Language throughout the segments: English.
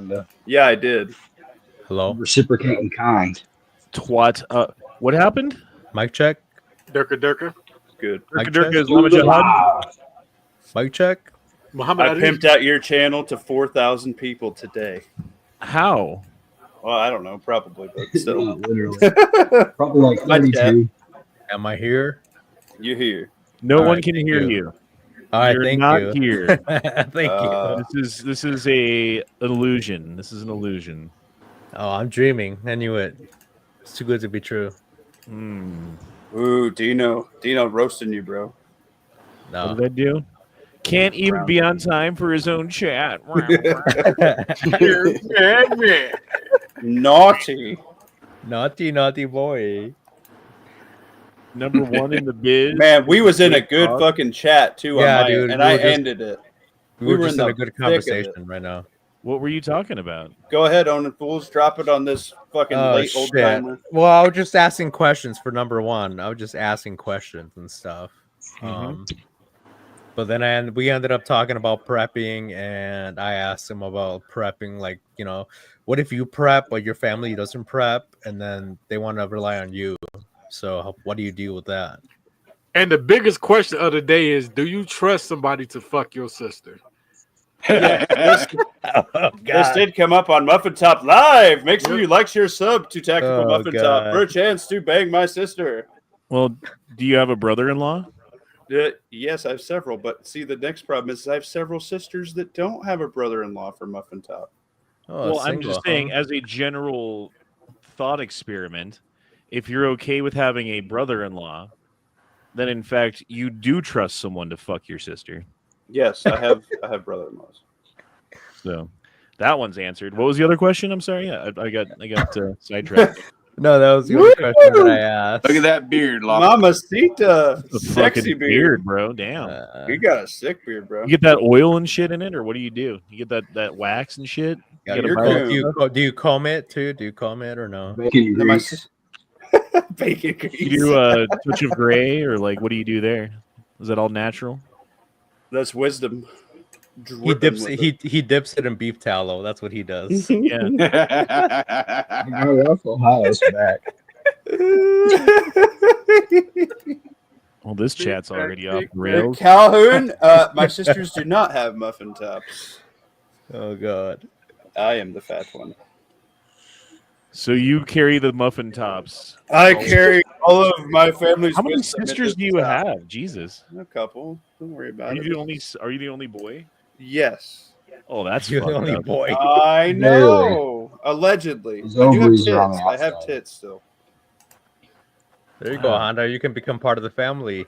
Honda. Yeah, I did. Hello? Reciprocating kind. Twat. What happened? Mic check? Durka. Good. Mic Durka check? is Lama Jihad. Wow. Mic check? Muhammad I Ali. pimped out your channel to 4,000 people today. How? Well, I don't know, probably, but still. Literally. Probably like My chat. 32. Am I here? You here? No All one right, can thank hear you. you. All right, You're thank not you. here. Thank you. This is an illusion. This is an illusion. Oh, I'm dreaming. I knew it. It's too good to be true. Ooh, Dino roasting you, bro. No. What did I do? Can't even be on time for his own chat. Naughty. Naughty boy. Number one in the biz. Man, we was in a good fucking chat too. Yeah, on my dude, end, and we I were just- ended it. We were were just in in a the good thick of it. conversation right now. What were you talking about? Go ahead, Owen Fools. Drop it on this fucking late old timer. Well, I was just asking questions for number one. I was just asking questions and stuff. But then we ended up talking about prepping, and I asked him about prepping. Like, you know, what if you prep but your family doesn't prep, and then they want to rely on you? So what do you deal with that? And the biggest question of the day is, do you trust somebody to fuck your sister? Yeah, this did come up on Muffin Top Live. Make sure you like, share, sub to Tactical Muffin Top for a chance to bang my sister. Well, do you have a brother-in-law? Yes, I have several. But see, the next problem is I have several sisters that don't have a brother-in-law for Muffin Top. Oh, Well, I'm just saying, as a general thought experiment, if you're okay with having a brother-in-law, then in fact you do trust someone to fuck your sister. Yes, I have brother-in-laws. So that one's answered. What was the other question? I'm sorry. I got sidetracked. No, that was the only question that I asked. Look at that beard, Mamacita. The Sexy fucking beard, bro. Damn. You got a sick beard, bro. You get that oil and shit in it, or what do? You get that wax and shit? Yeah, You get you're a cool. do you comb it too? Do you comb it or no? Bacon No, my grease. bacon grease. You do a touch of gray, or like what do you do there? Is that all natural? That's wisdom. He dips it in beef tallow. That's what he does. Yeah. No, that's Ohio's back. Well, this chat's already off the rails. Calhoun, my sisters do not have muffin tops. Oh God. I am the fat one. So you carry the muffin tops. I carry all of my family's. How many wisdom at sisters this do you time. have? Jesus. A couple. Don't worry Are about you it. the only boy? Yes. Oh, that's You're the fucked only up. boy. I know. Allegedly. His I do have ovaries tits. are on the I have outside. tits still. There you go, Honda. You can become part of the family.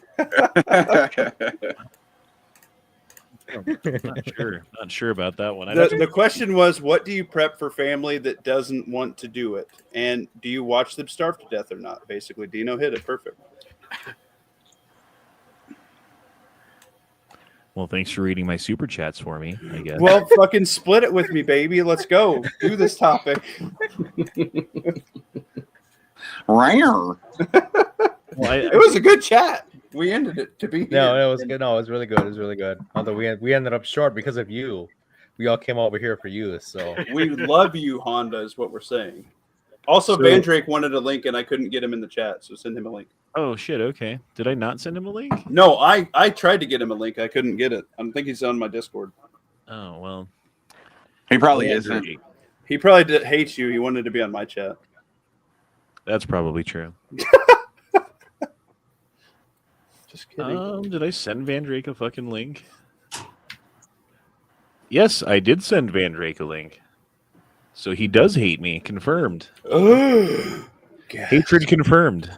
Not sure about that one. The question was, what do you prep for family that doesn't want to do it? And do you watch them starve to death or not? Basically, Dino hit it perfect. Well, thanks for reading my super chats for me, I guess. Well, fucking split it with me, baby. Let's go. Do this topic. Rare. It was a good chat. We ended it to be here. No, it was good. No, it was really good. It was really good. Although we ended up short because of you. We all came over here for you. So We love you, Honda, is what we're saying. Also, So- Van Drake wanted a link, and I couldn't get him in the chat, so send him a link. Oh shit, okay. Did I not send him a link? No, I tried to get him a link. I couldn't get it. I don't think he's on my Discord. Oh well. He probably Van isn't. Drake. He probably hates you. He wanted to be on my chat. That's probably true. Just kidding. Did I send Van Drake a fucking link? Yes, I did send Van Drake a link. So he does hate me. Confirmed. Hatred confirmed.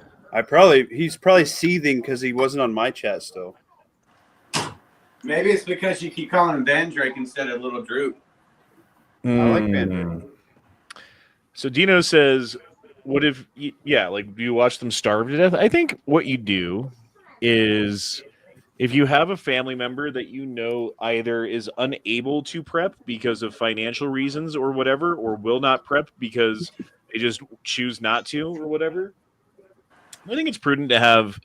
He's probably seething because he wasn't on my chat still. Maybe it's because you keep calling him Van Drake instead of Little Drew. I like Van Drake. So Dino says, what if, do you watch them starve to death? I think what you do is if you have a family member that you know either is unable to prep because of financial reasons or whatever, or will not prep because they just choose not to or whatever, I think it's prudent to have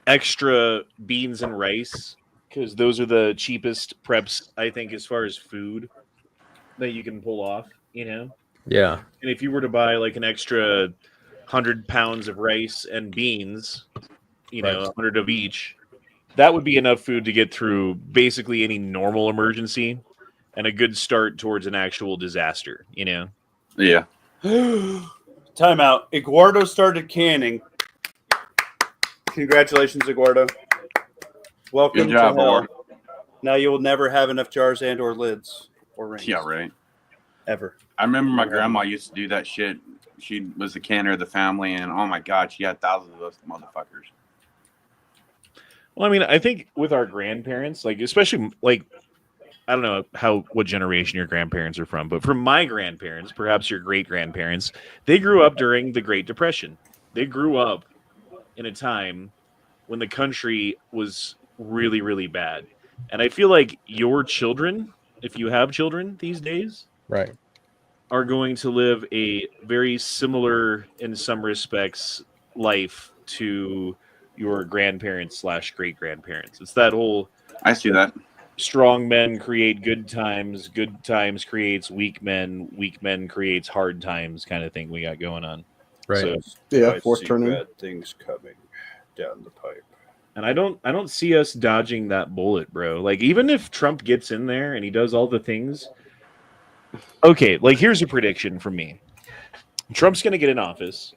extra beans and rice because those are the cheapest preps, I think, as far as food. that you can pull off, you know? Yeah. And if you were to buy like an extra 100 pounds of rice and beans, you know, 100 of each, that would be enough food to get through basically any normal emergency and a good start towards an actual disaster, you know? Yeah. Time out. Eduardo started canning. Congratulations, Eduardo. Welcome Good job, to hell. boy. Now you will never have enough jars and or lids or rings. Yeah, right. Ever. I remember my grandma used to do that shit. She was the canner of the family, and oh my god, she had thousands of those motherfuckers. Well, I mean, I think with our grandparents, like especially like I don't know what generation your grandparents are from, but from my grandparents, perhaps your great grandparents, they grew up during the Great Depression. They grew up in a time when the country was really, really bad. And I feel like your children, if you have children these days, Right. are going to live a very similar, in some respects, life to your grandparents / great grandparents. It's that whole I see that. strong men create good times creates weak men creates hard times kind of thing we got going on. Right. So, Yeah, I fourth see turning. bad things coming down the pipe. and I don't see us dodging that bullet, bro. Like even if Trump gets in there and he does all the things, okay, like here's a prediction from me. Trump's going to get in office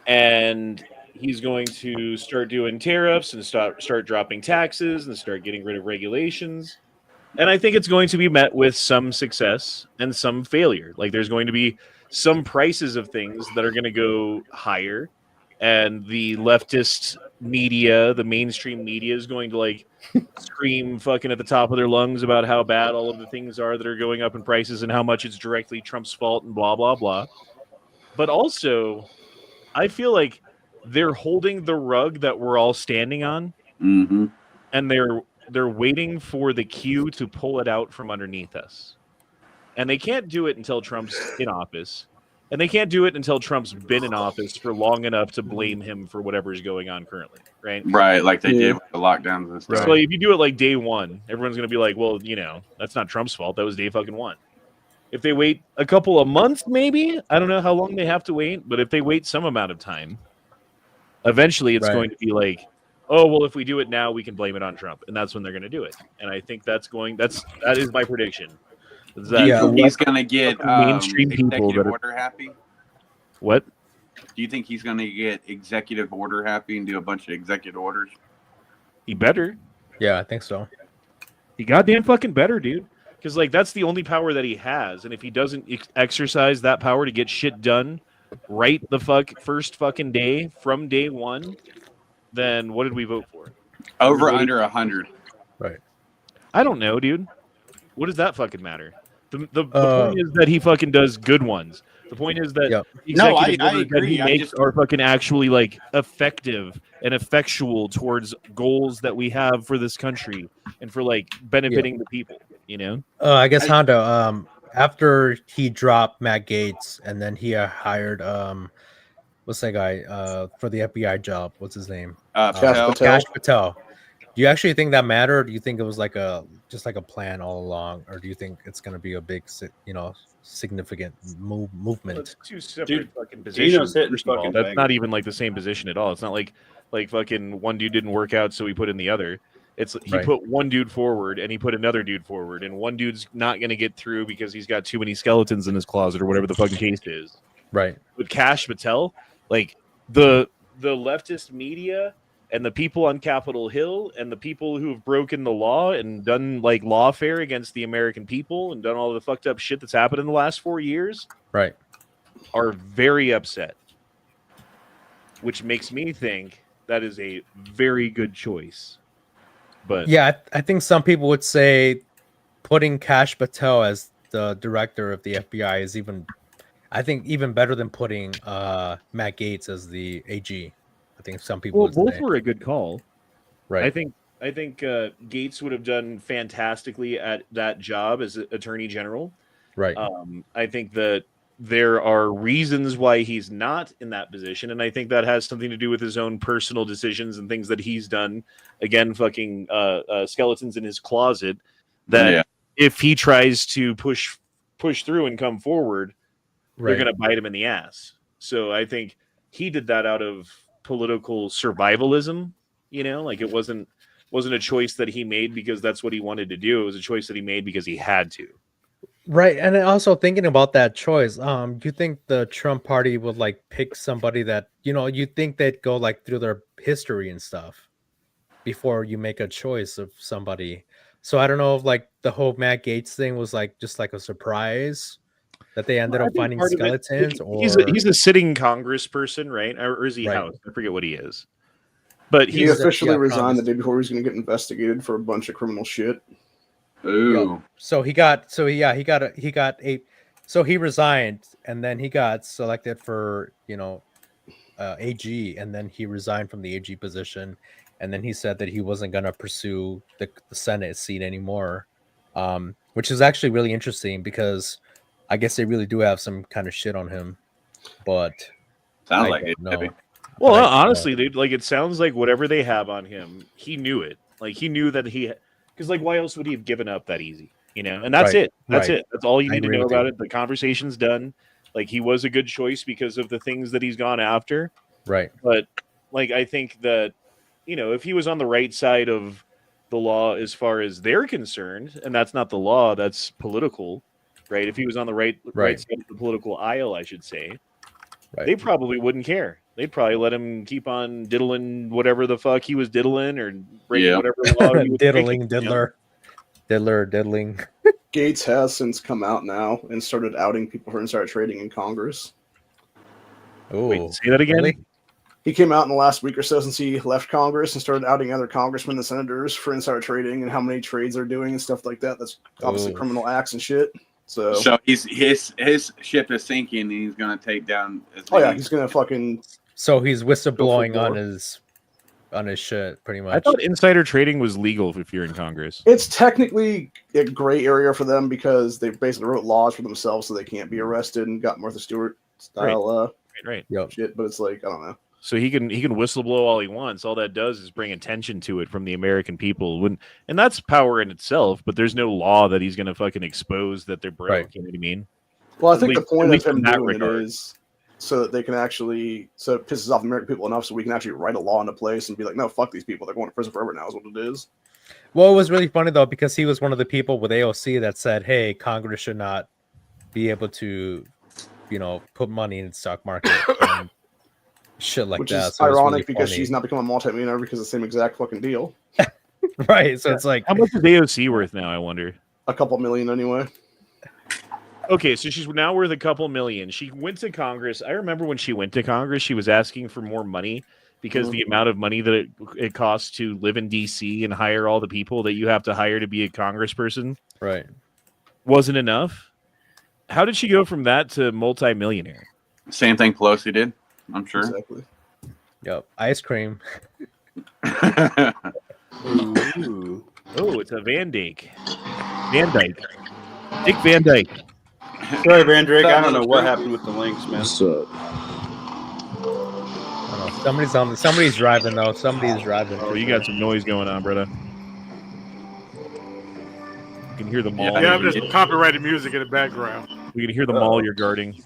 and he's going to start doing tariffs and start dropping taxes and start getting rid of regulations. And I think it's going to be met with some success and some failure. Like there's going to be some prices of things that are going to go higher, and the leftist media, the mainstream media, is going to like scream fucking at the top of their lungs about how bad all of the things are that are going up in prices and how much it's directly Trump's fault and blah, blah, blah. But also, I feel like they're holding the rug that we're all standing on, Mm-hmm. and they're waiting for the cue to pull it out from underneath us. And they can't do it until Trump's in office. And they can't do it until Trump's been in office for long enough to blame him for whatever is going on currently, right? Right, like they did with the lockdowns and stuff. So like, if you do it like day one, everyone's going to be like, well, you know, that's not Trump's fault. That was day fucking one. If they wait a couple of months, maybe, I don't know how long they have to wait, but if they wait some amount of time, eventually it's going to be like, oh, well, if we do it now, we can blame it on Trump. And that's when they're going to do it. And I think that is my prediction. That he's going to get mainstream people executive order happy. What? Do you think he's going to get executive order happy and do a bunch of executive orders? He better. Yeah, I think so. He goddamn fucking better, dude. Because like that's the only power that he has, and if he doesn't exercise that power to get shit done right the first fucking day from day one, then what did we vote for? Over under 100. Right. I don't know, dude. What does that fucking matter? The point is that he fucking does good ones. The point is that executive orders that he makes are fucking actually like effective and effectual towards goals that we have for this country and for like benefiting the people, you know? I guess Honda, after he dropped Matt Gaetz and then he hired what's that guy for the FBI job? What's his name? Kash Patel. Do you actually think that mattered? Or do you think it was like just like a plan all along, or do you think it's going to be a big, significant movement? Well, it's two separate fucking positions. That's not even like the same position at all. It's not like fucking one dude didn't work out, so he put in the other. It's he put one dude forward and he put another dude forward, and one dude's not going to get through because he's got too many skeletons in his closet or whatever the fucking case is. Right. With Kash Patel, like the leftist media and the people on Capitol Hill and the people who have broken the law and done like lawfare against the American people and done all the fucked up shit that's happened in the last 4 years, right, are very upset, which makes me think that is a very good choice. But yeah, I think some people would say putting Kash Patel as the director of the FBI is even better than putting Matt Gaetz as the AG. I think some people both were a good call. Right. I think Gaetz would have done fantastically at that job as Attorney General. Right. I think that there are reasons why he's not in that position, and I think that has something to do with his own personal decisions and things that he's done. Again, fucking skeletons in his closet. That if he tries to push push through and come forward, they're going to bite him in the ass. So I think he did that out of political survivalism. Like it wasn't a choice that he made because that's what he wanted to do. It was a choice that he made because he had to. Right. And also thinking about that choice, do you think the Trump party would like pick somebody that, you think they'd go like through their history and stuff before you make a choice of somebody? So I don't know if like the whole Matt Gaetz thing was like just like a surprise that they ended up finding skeletons, or he's a sitting Congress person, right? Or is he House? I forget what he is. But he officially resigned the day before he was going to get investigated for a bunch of criminal shit. Ooh. So he resigned, and then he got selected for AG, and then he resigned from the AG position, and then he said that he wasn't going to pursue the Senate seat anymore, which is actually really interesting because I guess they really do have some kind of shit on him, but sounds like it. Maybe. Well, honestly, dude, like it sounds like whatever they have on him, he knew it. Like he knew that because like why else would he have given up that easy? And that's it. That's it. That's all you need to know about it. The conversation's done. Like he was a good choice because of the things that he's gone after. Right. But like I think that if he was on the right side of the law as far as they're concerned, and that's not the law, that's political, right? If he was on the right side of the political aisle, I should say, they probably wouldn't care. They'd probably let him keep on diddling whatever the fuck he was diddling or breaking whatever law he was diddling. Gaetz has since come out now and started outing people for insider trading in Congress. Oh, wait, say that again? Really? He came out in the last week or so since he left Congress and started outing other congressmen and senators for insider trading and how many trades they're doing and stuff like that. That's obviously criminal acts and shit. So his ship is sinking and he's gonna take down. He's gonna fucking. So he's whistleblowing on his shit, pretty much. I thought insider trading was legal if you're in Congress. It's technically a gray area for them because they basically wrote laws for themselves so they can't be arrested and got Martha Stewart style shit. But it's like I don't know. So he can whistleblow all he wants. All that does is bring attention to it from the American people. And that's power in itself. But there's no law that he's going to fucking expose that they're broke. Right. You know what I mean? Well, I think the point of him doing it is so that they can actually it pisses off American people enough so we can actually write a law into place and be like, no, fuck these people. They're going to prison forever now is what it is. Well, it was really funny though because he was one of the people with AOC that said, "Hey, Congress should not be able to, put money in the stock market." And shit like Which that. is ironic because she's not become a multimillionaire because of the same exact fucking deal. Right. So it's like, how much is AOC worth now? I wonder. A couple million anyway. Okay, so she's now worth a couple million. She went to Congress. I remember when she went to Congress, she was asking for more money because the amount of money that it costs to live in DC and hire all the people that you have to hire to be a congressperson, right, wasn't enough. How did she go from that to multimillionaire? Same thing Pelosi did. I'm sure. Exactly. Yep. Ice cream. Ooh. Oh, it's a Van Dyke. Van Dyke. Dick Van Dyke. Sorry, Van Dyke. I don't know what happened with the links, man. I don't know. Somebody's driving though. Somebody's driving. Oh, you got some noise going on, brother. You can hear the mall. Yeah, there's some copyrighted music in the background. We can hear the mall you're guarding.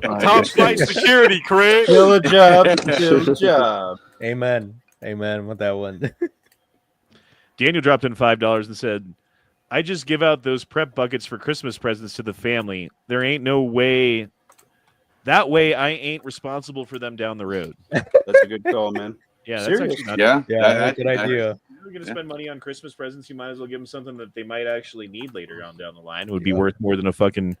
Top flight security, Craig. Still a job. Amen with that one. Daniel dropped in $5 and said, I just give out those prep buckets for Christmas presents to the family. There ain't no way. That way I ain't responsible for them down the road. That's a good call, man. Yeah, that's Seriously? actually not That's a good idea. If you're going to spend money on Christmas presents, you might as well give them something that they might actually need later on down the line. It would be worth more than a fucking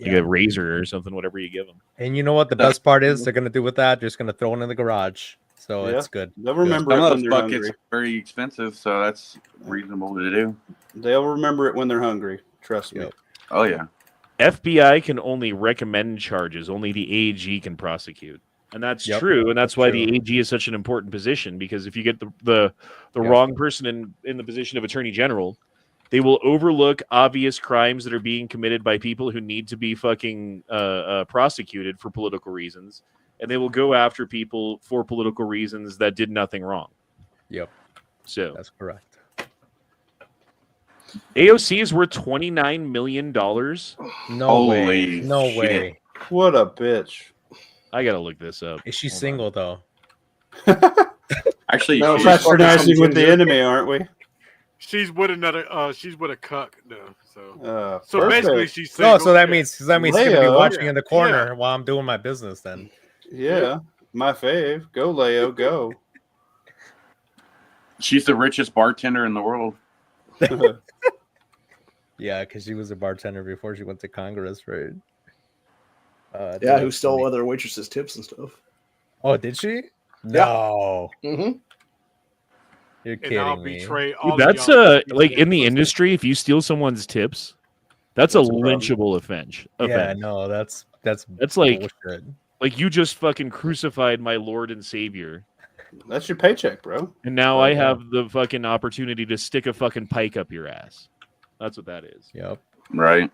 a razor or something, whatever you give them. And you know what the best part is? They're going to do with that? They're just going to throw it in the garage. So it's good. They'll remember Some it of when those they're buckets hungry. are very expensive, so that's reasonable to do. They'll remember it when they're hungry. Trust me. Oh, yeah. FBI can only recommend charges. Only the AG can prosecute. And that's true, and that's why the AG is such an important position, because if you get the wrong person in the position of Attorney General, they will overlook obvious crimes that are being committed by people who need to be fucking prosecuted for political reasons, and they will go after people for political reasons that did nothing wrong. Yep. So that's correct. AOC is worth $29 million. No Holy way. No shit. way. What a bitch. I gotta look this up. Is she Hold on. single though? Actually, No, she's that's- Fraternizing with the enemy, aren't we? She's with another. She's with a cuck though. So Perfect. basically, she's single. No, so that means she's gonna be Leo. watching in the corner Yeah. while I'm doing my business. Then Yeah, my fave. Go, Leo, go. she's the richest bartender in the world. yeah, because she was a bartender before she went to Congress, right? Yeah, who stole other waitresses' tips and stuff. Oh, did she? Yeah. No, Mm-hmm. you're And I'll kidding me. betray all. Dude, that's like in the industry, if you steal someone's tips, that's a That's a problem. lynchable offense. Yeah, no, that's like bullshit. like you just fucking crucified my Lord and Savior, That's your paycheck, bro. and now Oh, I yeah. have the fucking opportunity to stick a fucking pike up your ass. That's what that is. Yep. Right.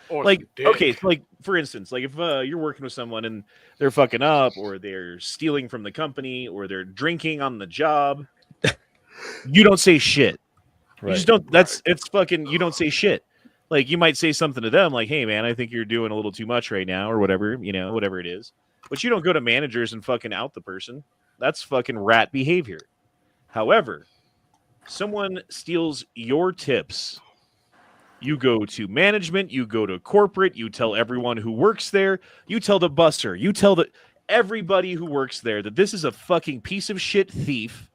Or Like some dick. okay, like for instance, like if you're working with someone and they're fucking up, or they're stealing from the company, or they're drinking on the job, you don't say shit. You Right. just don't. It's fucking. You don't say shit. Like you might say something to them, like, "Hey, man, I think you're doing a little too much right now," or whatever. You know, whatever it is. But you don't go to managers and fucking out the person. That's fucking rat behavior. However, someone steals your tips. You go to management, you go to corporate, you tell everyone who works there, you tell the busser, you tell everybody who works there that this is a fucking piece of shit thief,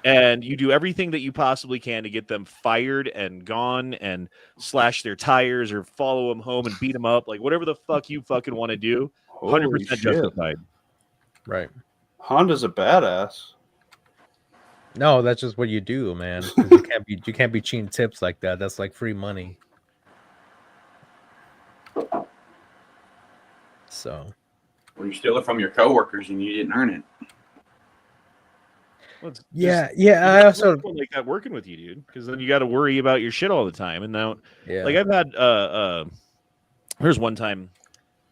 and you do everything that you possibly can to get them fired and gone and slash their tires or follow them home and beat them up, like whatever the fuck you fucking want to do, 100% Holy shit. justified. Right. Honda's a badass. No, that's just what you do, man. 'Cause you can't be cheating tips like that. That's like free money. So Well, you steal it from your coworkers and you didn't earn it. Well, it's yeah, just- yeah. I you also don't like that working with you, dude, because then you got to worry about your shit all the time. And now, yeah. like I've had there's one time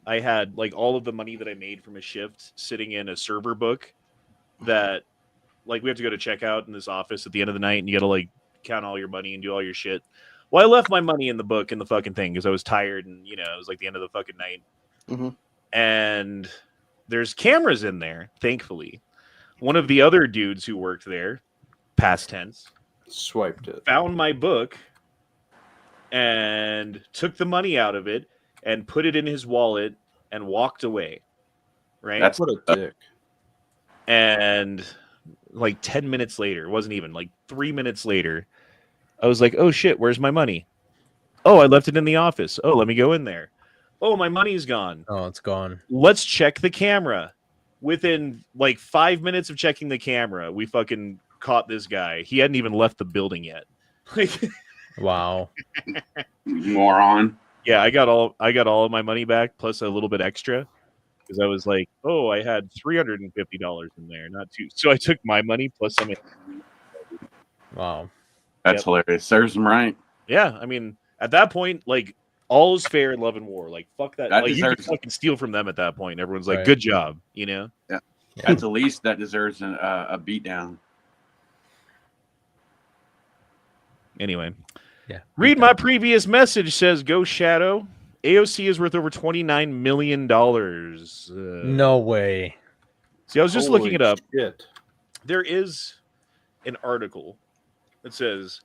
I had like all of the money that I made from a shift sitting in a server book that like we have to go to checkout in this office at the end of the night, and you got to like count all your money and do all your shit. Well, I left my money in the book in the fucking thing because I was tired, and it was like the end of the fucking night. Mhm. And there's cameras in there, thankfully. One of the other dudes who worked there, past tense, Swiped it. found my book and took the money out of it and put it in his wallet and walked away. Right? That's What a dick. And like 10 minutes later, it wasn't even like 3 minutes later, I was like, oh shit, where's my money? Oh, I left it in the office. Oh, let me go in there. Oh, my money's gone. Oh, it's gone. Let's check the camera. Within like 5 minutes of checking the camera, we fucking caught this guy. He hadn't even left the building yet. Like, Wow. moron. yeah, I got all of my money back plus a little bit extra because I was like, oh, I had $350 in there, not two. So I took my money plus some. Wow. That's hilarious. Serves them right. Yeah, I mean, at that point, like all is fair in love and war. Like fuck that. That Like you can deserves- fucking steal from them at that point. Everyone's like, Right. good job, At the least, that deserves a beatdown. Anyway, Yeah. read my previous message. Says Go Shadow. AOC is worth over $29 million. No way. See, I was just looking it up. Shit. There is an article that says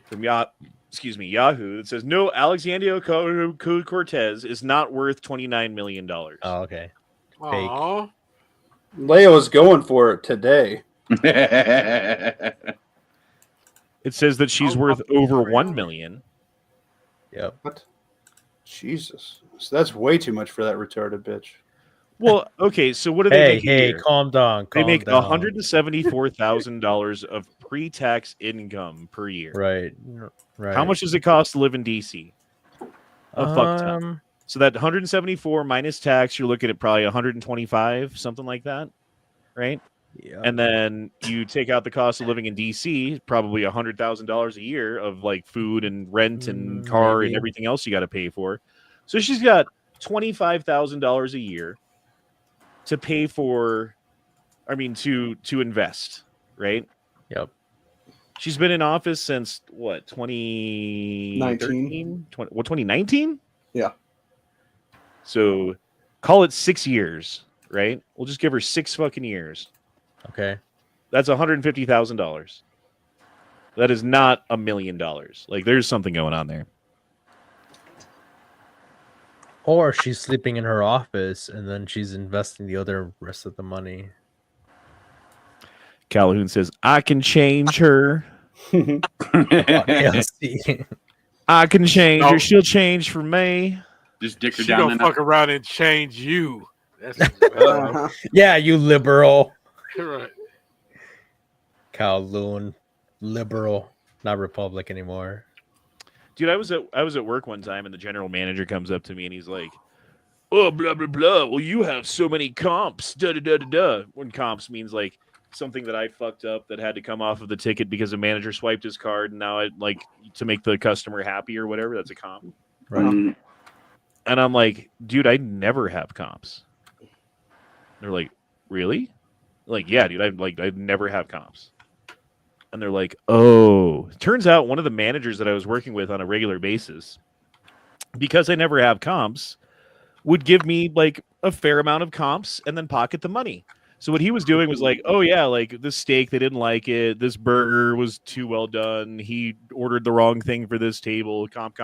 from Yahoo that says no, Alexandria Cortez is not worth $29 million. Oh, okay. Aw. Leo is going for it today. It says that she's Oh, worth really? over $1 million. Yep. What? Jesus. So that's way too much for that retarded bitch. Well, okay, so what do they make a Hey, year? calm down. They Calm make down. $174,000 of pre-tax income per year. Right. Right. How much does it cost to live in DC? A fuck ton. So that 174 minus tax, you're looking at probably 125, something like that, right? Yeah. And then you take out the cost of living in DC, probably $100,000 a year of like food and rent and car Maybe. and everything else you got to pay for. So she's got $25,000 a year to pay for, to invest, right? Yep. She's been in office since what, 2013? 2019? Yeah. So call it 6 years, right? We'll just give her 6 fucking years. Okay. That's $150,000. That is not $1 million. Like, there's something going on there. Or she's sleeping in her office and then she's investing the other rest of the money. Calhoun says, I can change her. Yeah, see. I can change No. her. She'll change for me. Just dick her She down gonna the fuck around and change you. That's Uh-huh. Yeah, you liberal. right. Kowloon. Liberal. Not Republic anymore. Dude, I was at work one time and the general manager comes up to me and he's like, oh, blah, blah, blah. Well, you have so many comps. Da, da, da, da, da. When comps means like something that I fucked up that had to come off of the ticket because a manager swiped his card and now I like to make the customer happy or whatever. That's a comp. Right. Mm, And I'm like, dude, I never have comps. They're like, really? Like, yeah, dude, I never have comps. And they're like, oh, turns out one of the managers that I was working with on a regular basis, because I never have comps, would give me like a fair amount of comps and then pocket the money. So what he was doing was like, oh yeah, like this steak, they didn't like it. This burger was too well done. He ordered the wrong thing for this table, comp.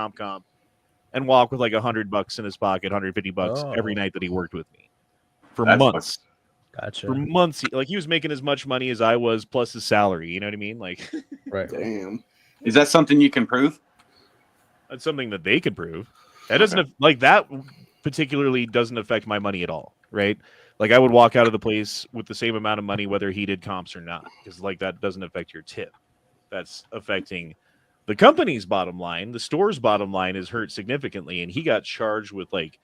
And walk with like $100 in his pocket, $150 every night that he worked with me for That's months. Gotcha. For months, he was making as much money as I was plus his salary. You know what I mean? Like, Right. Damn. is that something you can prove? that's something that they could prove. That doesn't like that particularly doesn't affect my money at all, right? Like I would walk out of the place with the same amount of money whether he did comps or not, because like that doesn't affect your tip. That's affecting the company's bottom line. The store's bottom line is hurt significantly, and he got charged with like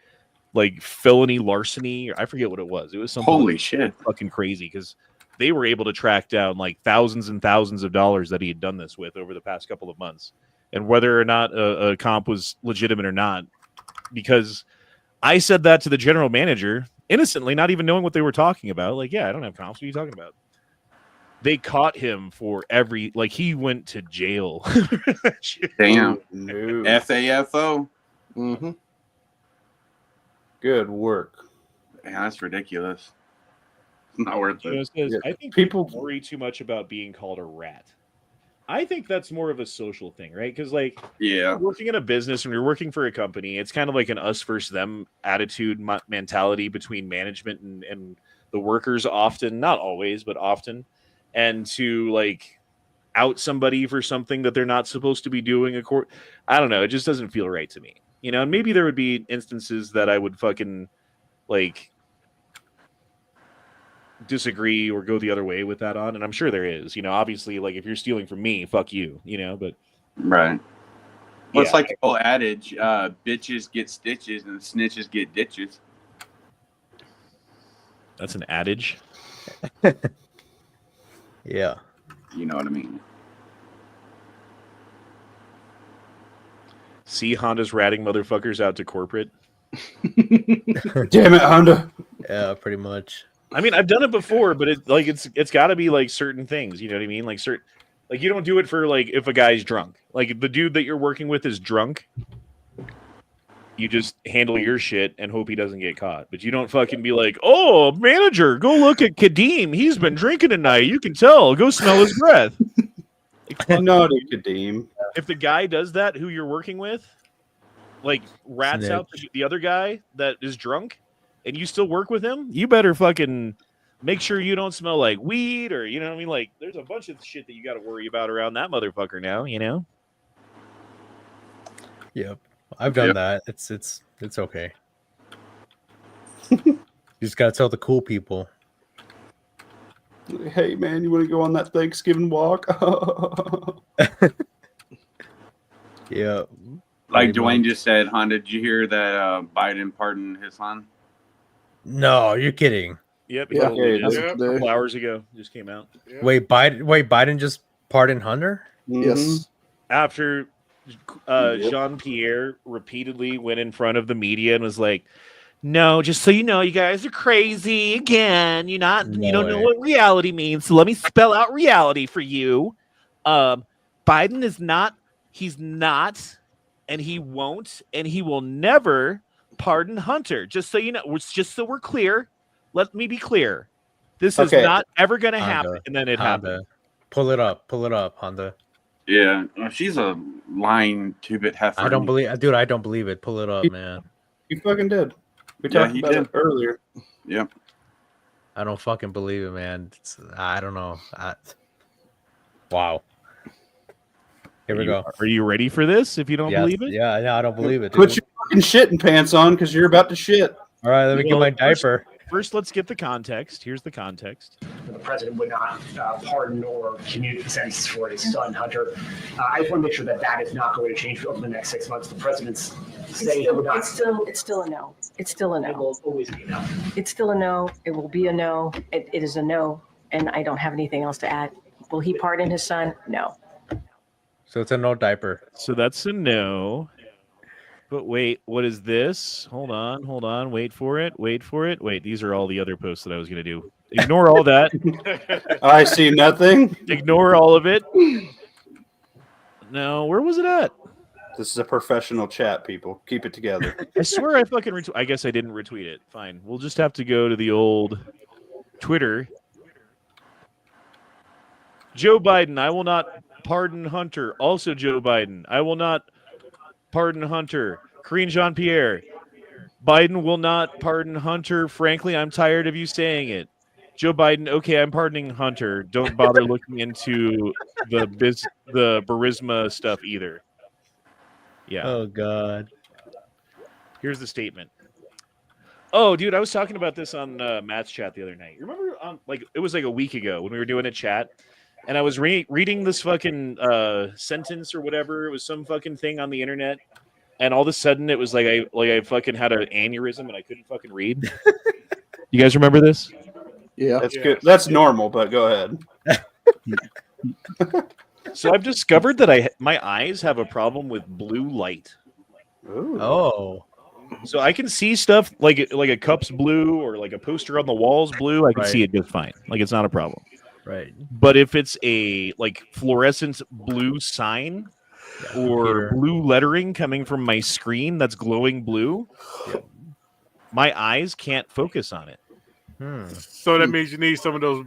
felony larceny. I forget what it was. It was something Holy shit. fucking crazy because they were able to track down like thousands and thousands of dollars that he had done this with over the past couple of months, and whether or not a comp was legitimate or not, because I said that to the general manager innocently, not even knowing what they were talking about. Like, yeah, I don't have comps. What are you talking about? They caught him for he went to jail. Damn. No. FAFO. Mm-hmm. Good work. Yeah, that's ridiculous. It's not worth You know, it. it says, Yeah, I think people- people worry too much about being called a rat. I think that's more of a social thing, right? Because like Yeah. working in a business and you're working for a company, it's kind of like an us versus them attitude mentality between management and the workers often, not always, but often. And to like out somebody for something that they're not supposed to be doing. I don't know. It just doesn't feel right to me. You know, and maybe there would be instances that I would fucking like disagree or go the other way with that on, and I'm sure there is. You know, obviously, like if you're stealing from me, fuck you. You know, but Right. Well, it's yeah. like the whole adage, bitches get stitches and snitches get ditches. That's an adage. Yeah. You know what I mean? See Honda's ratting motherfuckers out to corporate. Damn it, Honda. Yeah, pretty much. I mean, I've done it before, but it's got to be like certain things. You know what I mean? Like like you don't do it for like if a guy's drunk. Like if the dude that you're working with is drunk, you just handle your shit and hope he doesn't get caught. But you don't fucking be like, oh, manager, go look at Kadeem. He's been drinking tonight. You can tell. Go smell his breath. Naughty Kadeem. If the guy does that, who you're working with, like rats out the other guy that is drunk, and you still work with him, you better fucking make sure you don't smell like weed or, you know what I mean? Like, there's a bunch of shit that you got to worry about around that motherfucker now, you know? Yep. I've done that. It's okay. You just gotta tell the cool people. Hey, man, you want to go on that Thanksgiving walk? Yeah. Like Pretty Dwayne much. just said, Honda, did you hear that Biden pardoned his son? No, you're kidding. Yep. Yeah. Totally Okay, did. yeah. A couple hours ago, just came out. Yeah. Wait, Biden just pardoned Hunter? Yes. After Jean-Pierre repeatedly went in front of the media and was like, no, just so you know, you guys are crazy again. You don't know way. what reality means. So let me spell out reality for you. Biden is not. He's not, and he won't, and he will never pardon Hunter. Just so you know, just so we're clear. Let me be clear. This is not ever going to happen, and then it happened. Pull it up, Honda. Yeah, she's a lying two-bit heifer. I don't believe it. Pull it up, man. You fucking did. We talked about it earlier. Yep. I don't fucking believe it, man. I don't know. Wow. Here we go. Are you ready for this? If you don't believe it, I don't believe it. Put your fucking shitting pants on because you're about to shit. All right, let me get my diaper. First, let's get the context. Here's the context. The president would not pardon or commute the sentence for his son, Hunter. I just want to make sure that is not going to change over the next 6 months. The president's saying it would not. It's still a no. It's still a no. It will always be a no. It's still a no. It will be a no. It is a no, and I don't have anything else to add. Will he pardon his son? No. So it's a no diaper. So that's a no. But wait, what is this? Hold on. Wait for it. Wait, these are all the other posts that I was going to do. Ignore all that. I see nothing. Ignore all of it. No, where was it at? This is a professional chat, people. Keep it together. I swear I fucking retweet. I guess I didn't retweet it. Fine. We'll just have to go to the old Twitter. Joe Biden, I will not pardon Hunter. Also Joe Biden, I will not pardon Hunter. Karine Jean-Pierre, Biden will not pardon Hunter. Frankly, I'm tired of you saying it. Joe Biden, okay, I'm pardoning Hunter. Don't bother looking into the Burisma stuff either. Yeah. Oh, God. Here's the statement. Oh, dude, I was talking about this on Matt's chat the other night. Remember, it was like a week ago when we were doing a chat, and I was reading this fucking sentence or whatever. It was some fucking thing on the internet, and all of a sudden it was like I fucking had an aneurysm and I couldn't fucking read. You guys remember this? Yeah, that's good. That's normal, but go ahead. So I've discovered that my eyes have a problem with blue light. Ooh. Oh. So I can see stuff like a cup's blue or like a poster on the wall's blue. I can see it just fine. Like it's not a problem. Right. But if it's a like fluorescent blue sign or blue lettering coming from my screen that's glowing blue, my eyes can't focus on it. So that means you need some of those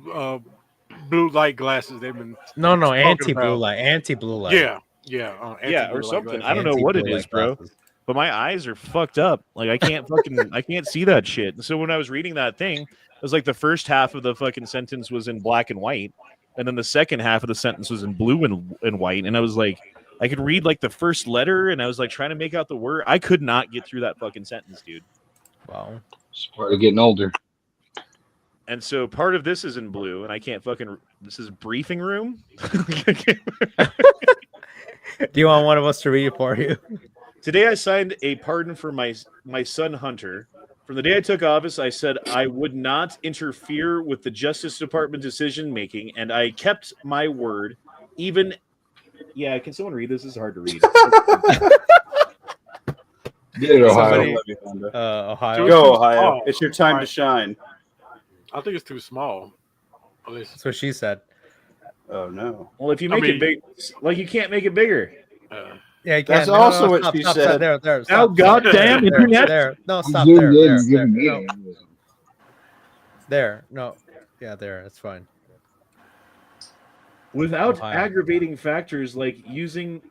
blue light glasses they've been anti-blue light. Or something. I don't know what it is, bro. But my eyes are fucked up. Like I can't see that shit. And so when I was reading that thing, it was like the first half of the fucking sentence was in black and white, and then the second half of the sentence was in blue and white. And I was like, I could read like the first letter, and I was like trying to make out the word. I could not get through that fucking sentence, dude. Wow. It's part of getting older. And so part of this is in blue, and I can't fucking. This is briefing room. Do you want one of us to read it for you? Today I signed a pardon for my son Hunter. From the day I took office, I said I would not interfere with the Justice Department decision making, and I kept my word. Even, can someone read this? This is hard to read. Get it, Ohio. Ohio. Go, Ohio. It's your time to shine. I think it's too small. That's what she said. Oh no. Well, if you make it big, like you can't make it bigger. Yeah, you that's can't. also what stop, she stop, said. Stop, there. Oh Stop, goddamn! There. No, stop there. No. There. No. Yeah, there. It's fine. Without Ohio. aggravating factors like use in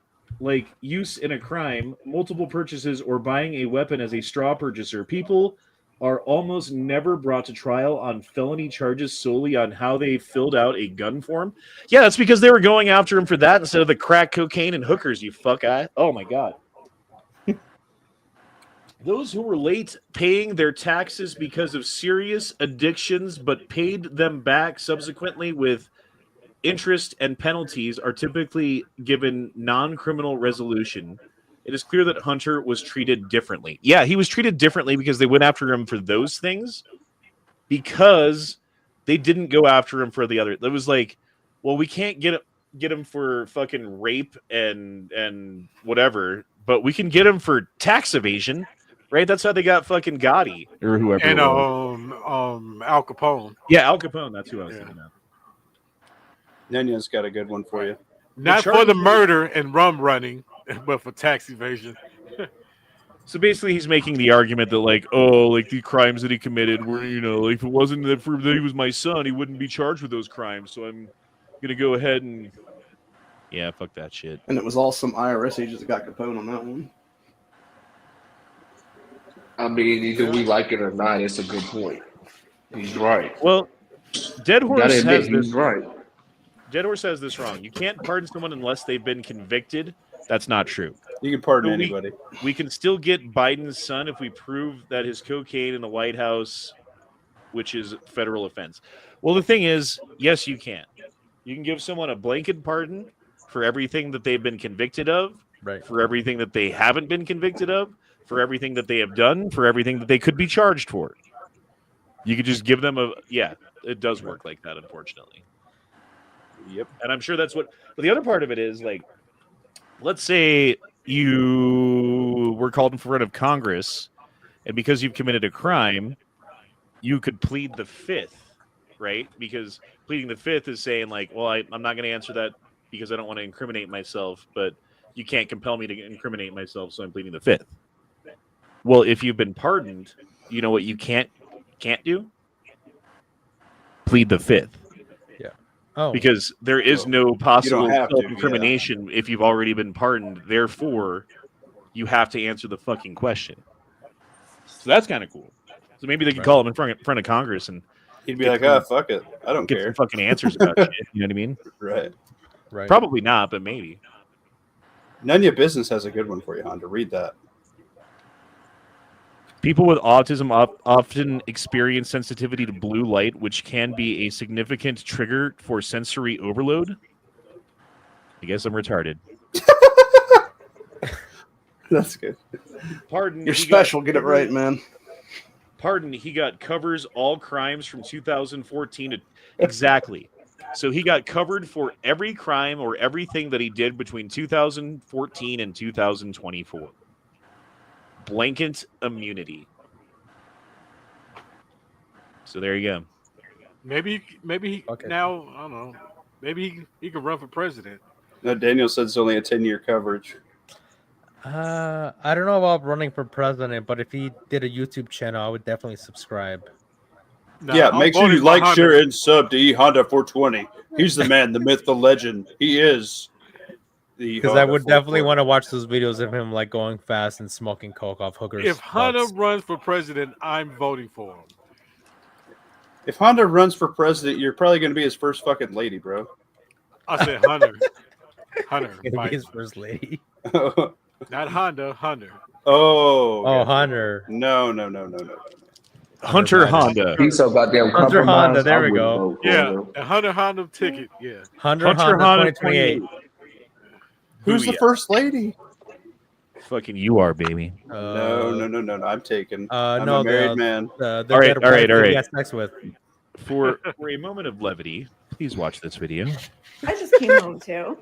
a crime, multiple purchases, or buying a weapon as a straw purchaser, people are almost never brought to trial on felony charges solely on how they filled out a gun form. Yeah, that's because they were going after him for that instead of the crack cocaine and hookers, you fuck eye. Oh my God. Those who were late paying their taxes because of serious addictions but paid them back subsequently with interest and penalties are typically given non-criminal resolution. It is clear that Hunter was treated differently. Yeah, he was treated differently because they went after him for those things because they didn't go after him for the other. It was like, well, we can't get him for fucking rape and whatever, but we can get him for tax evasion, right? That's how they got fucking Gotti or whoever. And Al Capone. Yeah, Al Capone. That's who I was thinking of. Nenya's got a good one for you. Not for the murder and rum running, but for tax evasion. So basically, he's making the argument that, like, oh, like the crimes that he committed were, you know, like if it wasn't that he was my son, he wouldn't be charged with those crimes. So I'm gonna go ahead and, yeah, fuck that shit. And it was all some IRS agents that got Capone on that one. I mean, either we like it or not, it's a good point. He's right. Well, Dead Horse has this right. Dead Horse has this wrong. You can't pardon someone unless they've been convicted. That's not true. You can pardon So anybody. We can still get Biden's son if we prove that his cocaine in the White House, which is a federal offense. Well, the thing is, yes, you can. You can give someone a blanket pardon for everything that they've been convicted of, Right. for everything that they haven't been convicted of, for everything that they have done, for everything that they could be charged for. You could just give them it does work like that, unfortunately. Yep. And I'm sure that's what. But the other part of it is, like, let's say you were called in front of Congress, and because you've committed a crime, you could plead the fifth, right? Because pleading the fifth is saying, like, well, I'm not going to answer that because I don't want to incriminate myself, but you can't compel me to incriminate myself, so I'm pleading the fifth. Well, if you've been pardoned, you know what you can't do? Plead the fifth. Oh, Because there is no possible have to, self-incrimination if you've already been pardoned. Therefore, you have to answer the fucking question. So that's kind of cool. So maybe they could call him in front of Congress and He'd be like, "Oh, fuck it, I don't get care." some fucking answers about shit. You know what I mean? Right. right. Probably not, but maybe. None of your business has a good one for you, Honda. Read that. People with autism often experience sensitivity to blue light, which can be a significant trigger for sensory overload. I guess I'm retarded. That's good. Pardon. You're special. Get it right, man. Pardon, he got covers all crimes from 2014 to exactly. So he got covered for every crime or everything that he did between 2014 and 2024. Blanket immunity. So there you go. Maybe he now I don't know. Maybe he could run for president. No, Daniel said it's only a 10-year coverage. I don't know about running for president, but if he did a YouTube channel, I would definitely subscribe. Nah, Yeah, I'm make sure you voting for like, Honda. share, and sub to E Honda 420. He's the man, the myth, the legend. He is the. Because I would definitely want to watch those videos of him like going fast and smoking coke off hookers. If Hunter butts. runs for president, I'm voting for him. If Honda runs for president, you're probably going to be his first fucking lady, bro. I said Hunter. Hunter. Gonna be his first lady. Not Honda, Hunter. Oh, Oh, Hunter. No. Hunter Honda. He's so goddamn Hunter Honda, compromised, there I we wouldn't go. vote for Yeah, him. the Hunter ticket. Yeah. Hunter Honda 2028. Who's the first lady? Fucking you are, baby. No. I'm taken. I'm no, a married man. The All right. He has sex with. For a moment of levity, please watch this video. I just came home too.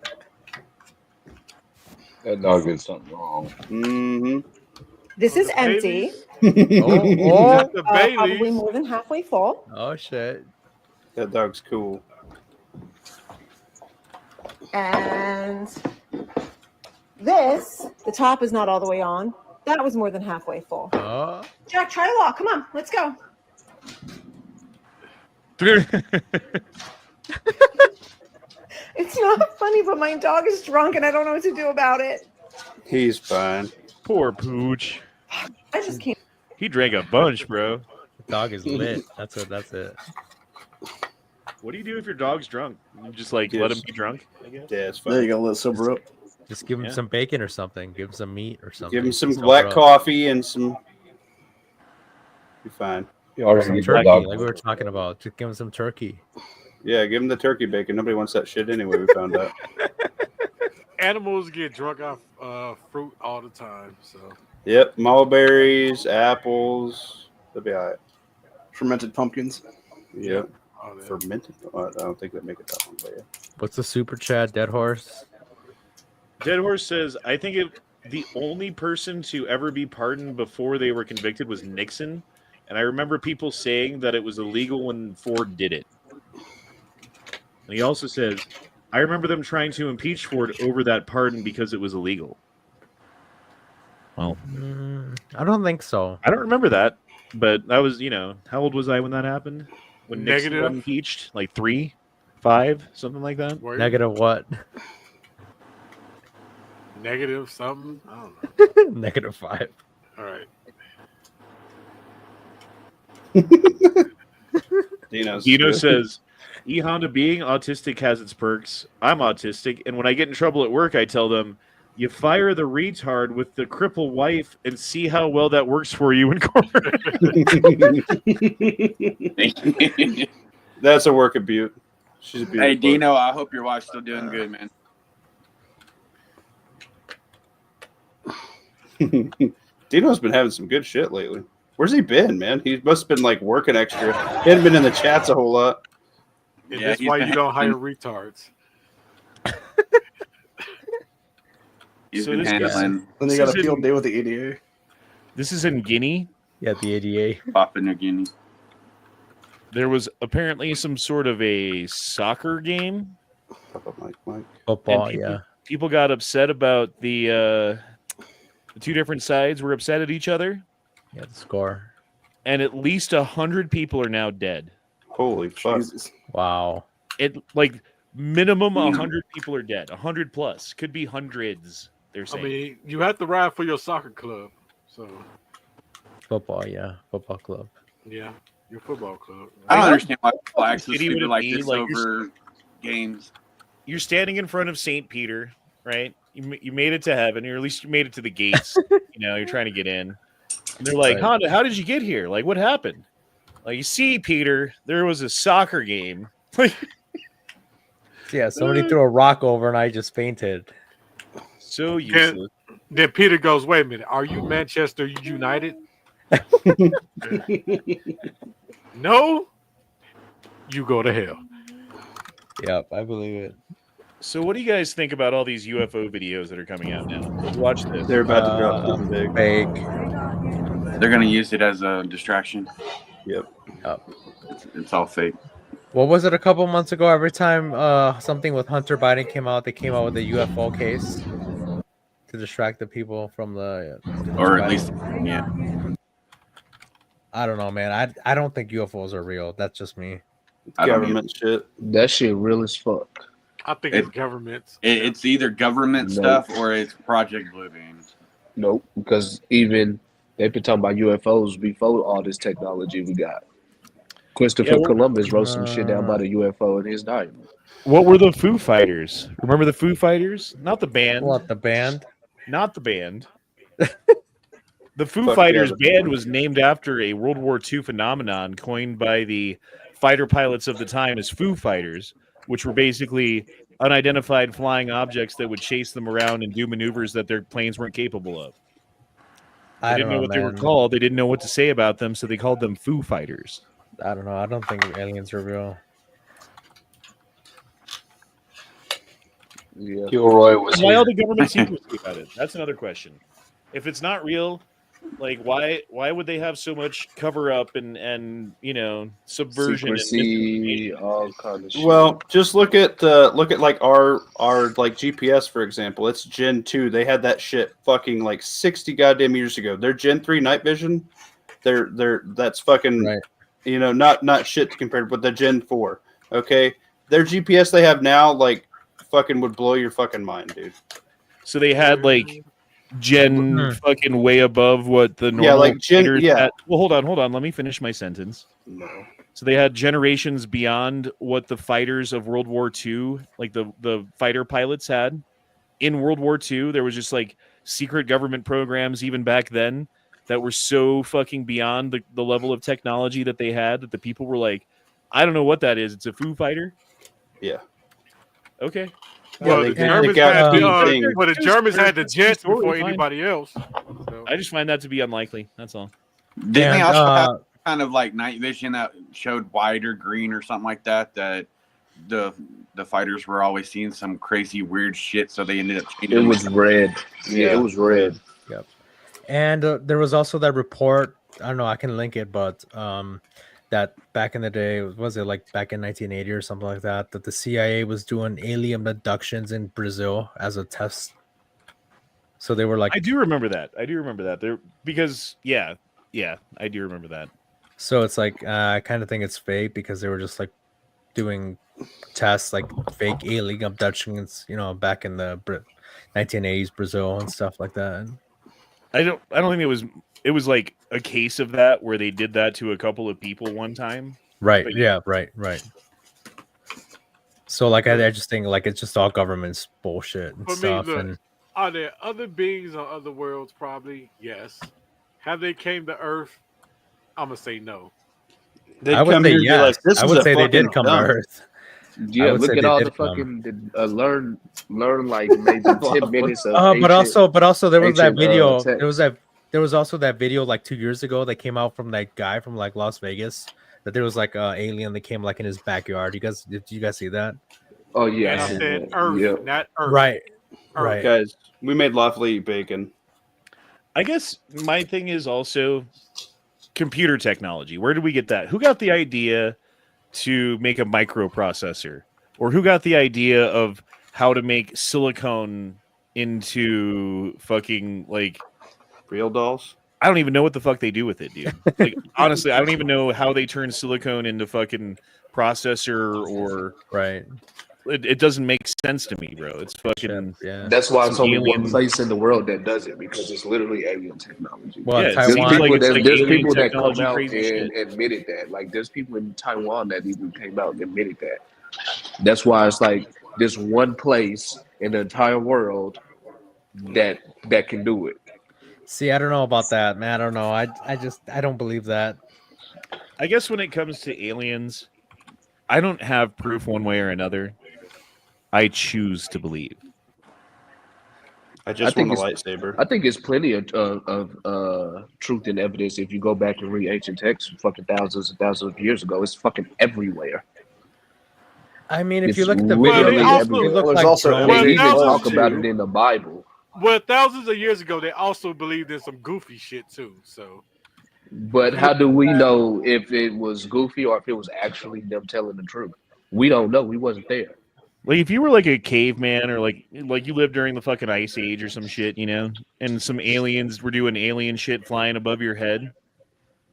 That dog did something wrong. Mm-hmm. This is empty. Oh, The Probably Baileys. more than halfway full. oh shit. That dog's cool. And this, the top is not all the way on. That was more than halfway full. Oh. Jack, try to walk. Come on, let's go. It's not funny, but my dog is drunk and I don't know what to do about it. He's fine. Poor Pooch. I just can't. He drank a bunch, bro. The dog is lit. That's it. What do you do if your dog's drunk? You just like let him be drunk, I guess? Yeah, it's There fine. you go. Let's sober up. Just give him Yeah. some bacon or something. Give him some meat or something. Give him some Sober black up. coffee and some. You're fine. You already Some get turkey, dog. like we were talking about. Just give him some turkey. Yeah, give him the turkey bacon. Nobody wants that shit anyway. We found out. Animals get drunk off fruit all the time. So Yep, mulberries, apples. They'll be all right. Fermented pumpkins. Yep. all that. Fermented. I don't think they make it that one, but yeah. What's the super chat, Dead Horse? Dead Horse says, I think the only person to ever be pardoned before they were convicted was Nixon. And I remember people saying that it was illegal when Ford did it. And he also says, I remember them trying to impeach Ford over that pardon because it was illegal. Well, I don't think so. I don't remember that, but that was, how old was I when that happened? When Nixon got Negative. impeached? Like 3, 5, something like that? Negative what? Negative something? I don't know. Negative 5. All right. Dino says, E-Honda being autistic has its perks. I'm autistic, and when I get in trouble at work, I tell them, you fire the retard with the cripple wife and see how well that works for you in court. That's a work of beaut. She's a beautiful. Hey, Dino, I hope your wife's still doing good, man. Dino's been having some good shit lately. Where's he been, man? He must have been like working extra. He hadn't been in the chats a whole lot. And that's why you don't hire retards. He's So been this handling. Then they got a field day with the ADA. This is in Guinea. Yeah, the ADA. Papua New Guinea. There was apparently some sort of a soccer game. Football, And yeah. People got upset about the two different sides were upset at each other. Yeah, the score. And at least 100 people are now dead. Holy fuck. Jesus. Wow. It like minimum 100 people are dead. 100 plus. Could be hundreds, they're I saying. mean, you have to ride for your soccer club. So, Football, yeah. Football club. yeah, your football club. I don't understand why people act so Shitty would stupid it like be? this Like, over games. You're standing in front of St. Peter, right? You made it to heaven, or at least you made it to the gates. You're trying to get in. And they're like, Right. Honda, how did you get here? Like, what happened? Like, you see, Peter, there was a soccer game. Yeah, somebody threw a rock over and I just fainted. So useless. Then Peter goes, wait a minute, are you Manchester United? No? You go to hell. Yep, I believe it. So what do you guys think about all these UFO videos that are coming out now? Watch this. They're about to drop something big. Fake. They're going to use it as a distraction. Yep. It's all fake. What was it a couple months ago? Every time something with Hunter Biden came out, they came out with a UFO case to distract the people from the. Or at least, yeah. I don't know, man. I don't think UFOs are real. That's just me. Government shit. That shit real as fuck. I think it's governments. It's either government stuff or it's Project Bluebeam. Nope, because even they've been talking about UFOs before all this technology we got. Christopher Columbus wrote some shit down about a UFO in his diary. What were the Foo Fighters? Remember the Foo Fighters? Not the band. What, the band? Not the band. The Foo Fighters band was named after a World War II phenomenon coined by the fighter pilots of the time as Foo Fighters, which were basically unidentified flying objects that would chase them around and do maneuvers that their planes weren't capable of. They didn't know what they were called. They didn't know what to say about them, so they called them Foo Fighters. I don't know. I don't think aliens are real. Yeah. Gilroy was Why here. all the government secrecy about it? That's another question. If it's not real, like why would they have so much cover up and subversion Secrecy, and all kind of shit. Well, just look at like our like GPS, for example. It's Gen 2. They had that shit fucking like 60 goddamn years ago. Their Gen 3 night vision, that's fucking Right. Not shit compared with the Gen 4. Okay, their GPS they have now like fucking would blow your fucking mind, dude. So they had like Gen fucking way above what the normal like Gen. fighters Yeah. had. Well, hold on. Let me finish my sentence. No. So they had generations beyond what the fighters of World War II, like the fighter pilots had. In World War II, there was just like secret government programs even back then that were so fucking beyond the level of technology that they had that the people were like, I don't know what that is. It's a Foo Fighter? Yeah. Okay. Well, they the got- Germans they got had the thing. the Germans had the jets Totally before fine. anybody else. So. I just find that to be unlikely. That's all. Didn't they And, also have kind of like night vision that showed white or green or something like that? That the fighters were always seeing some crazy weird shit, so they ended up changing. It was red. Yeah, it was red. Yep. And there was also that report. I don't know. I can link it, but that back in the day, was it like back in 1980 or something like that, that the CIA was doing alien abductions in Brazil as a test. So they were like, I do remember that. There because I do remember that. so it's like I kind of think it's fake because they were just like doing tests, like fake alien abductions, back in the 1980s Brazil and stuff like that. I don't think it was like a case of that where they did that to a couple of people one time. Right. But Yeah. Right. So like I just think like it's just all government's bullshit and stuff. And are there other beings on other worlds? Probably yes. Have they came to Earth? I'm gonna say no. I would say yes. I would say they did come to Earth. Yeah, look at all the fucking learn like maybe 10 minutes of but also there was that video. Text. There was also that video like 2 years ago that came out from that guy from like Las Vegas, that there was like an alien that came like in his backyard. Did you guys see that? Oh yeah, and I said Earth, not Earth. Right. Guys, we made Lawfully eat bacon. I guess my thing is also computer technology. Where did we get that? Who got the idea to make a microprocessor? Or who got the idea of how to make silicone into fucking like real dolls? I don't even know what the fuck they do with it, dude. Like honestly, I don't even know how they turn silicone into fucking processor or right. It doesn't make sense to me, bro. It's fucking That's why it's only one place in the world that does it, because it's literally alien technology. Well, there's people that come out and admitted that. Like there's people in Taiwan that even came out and admitted that. That's why it's like there's one place in the entire world that can do it. See, I don't know about that, man. I don't know. I don't believe that. I guess when it comes to aliens, I don't have proof one way or another. I choose to believe. I just want a lightsaber. I think it's plenty of truth and evidence if you go back and read ancient texts from fucking thousands and thousands of years ago. It's fucking everywhere. I mean, if you look at the video, they even talk about it in the Bible. Well, thousands of years ago, they also believed in some goofy shit too. So, but how do we know if it was goofy or if it was actually them telling the truth? We don't know. We wasn't there. Like if you were like a caveman or like you lived during the fucking ice age or some shit, and some aliens were doing alien shit flying above your head,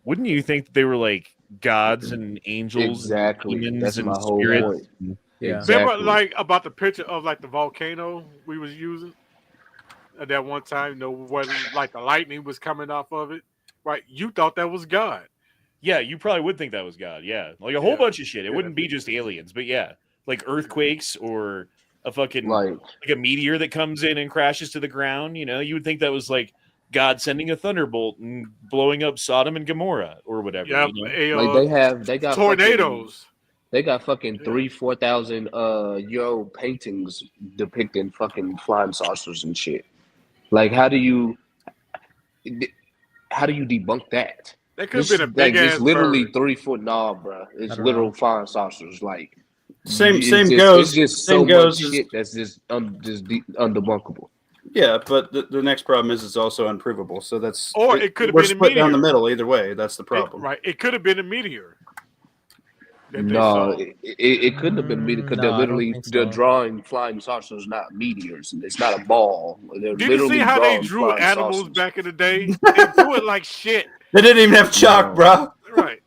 wouldn't you think that they were like gods and angels? Exactly. And demons That's and my whole spirits? point. Yeah. Exactly. Remember, like about the picture of like the volcano we was using at that one time. Where like the lightning was coming off of it, right? You thought that was God. Yeah, you probably would think that was God. Yeah, like a whole bunch of shit. It wouldn't be just aliens, but yeah. Like earthquakes or a fucking like a meteor that comes in and crashes to the ground, you would think that was like God sending a thunderbolt and blowing up Sodom and Gomorrah or whatever. Yeah, like they got tornadoes. They got fucking 3,000-4,000 year old paintings depicting fucking flying saucers and shit. Like how do you debunk that? That could have been a big ass it's literally bird. 3 foot bro. It's literal flying saucers. Like same It's goes. just same so goes much shit that's just undebunkable. Yeah, but the next problem is it's also unprovable. So that's it could have we're been a split meteor. down the middle. Either way, that's the problem. Right? It could have been a meteor. No, it couldn't have been a meteor because they're drawing flying saucers, not meteors. It's not a ball. They're Did you see how they drew animals saucers. back in the day? They drew it like shit. They didn't even have chalk, bro. Right.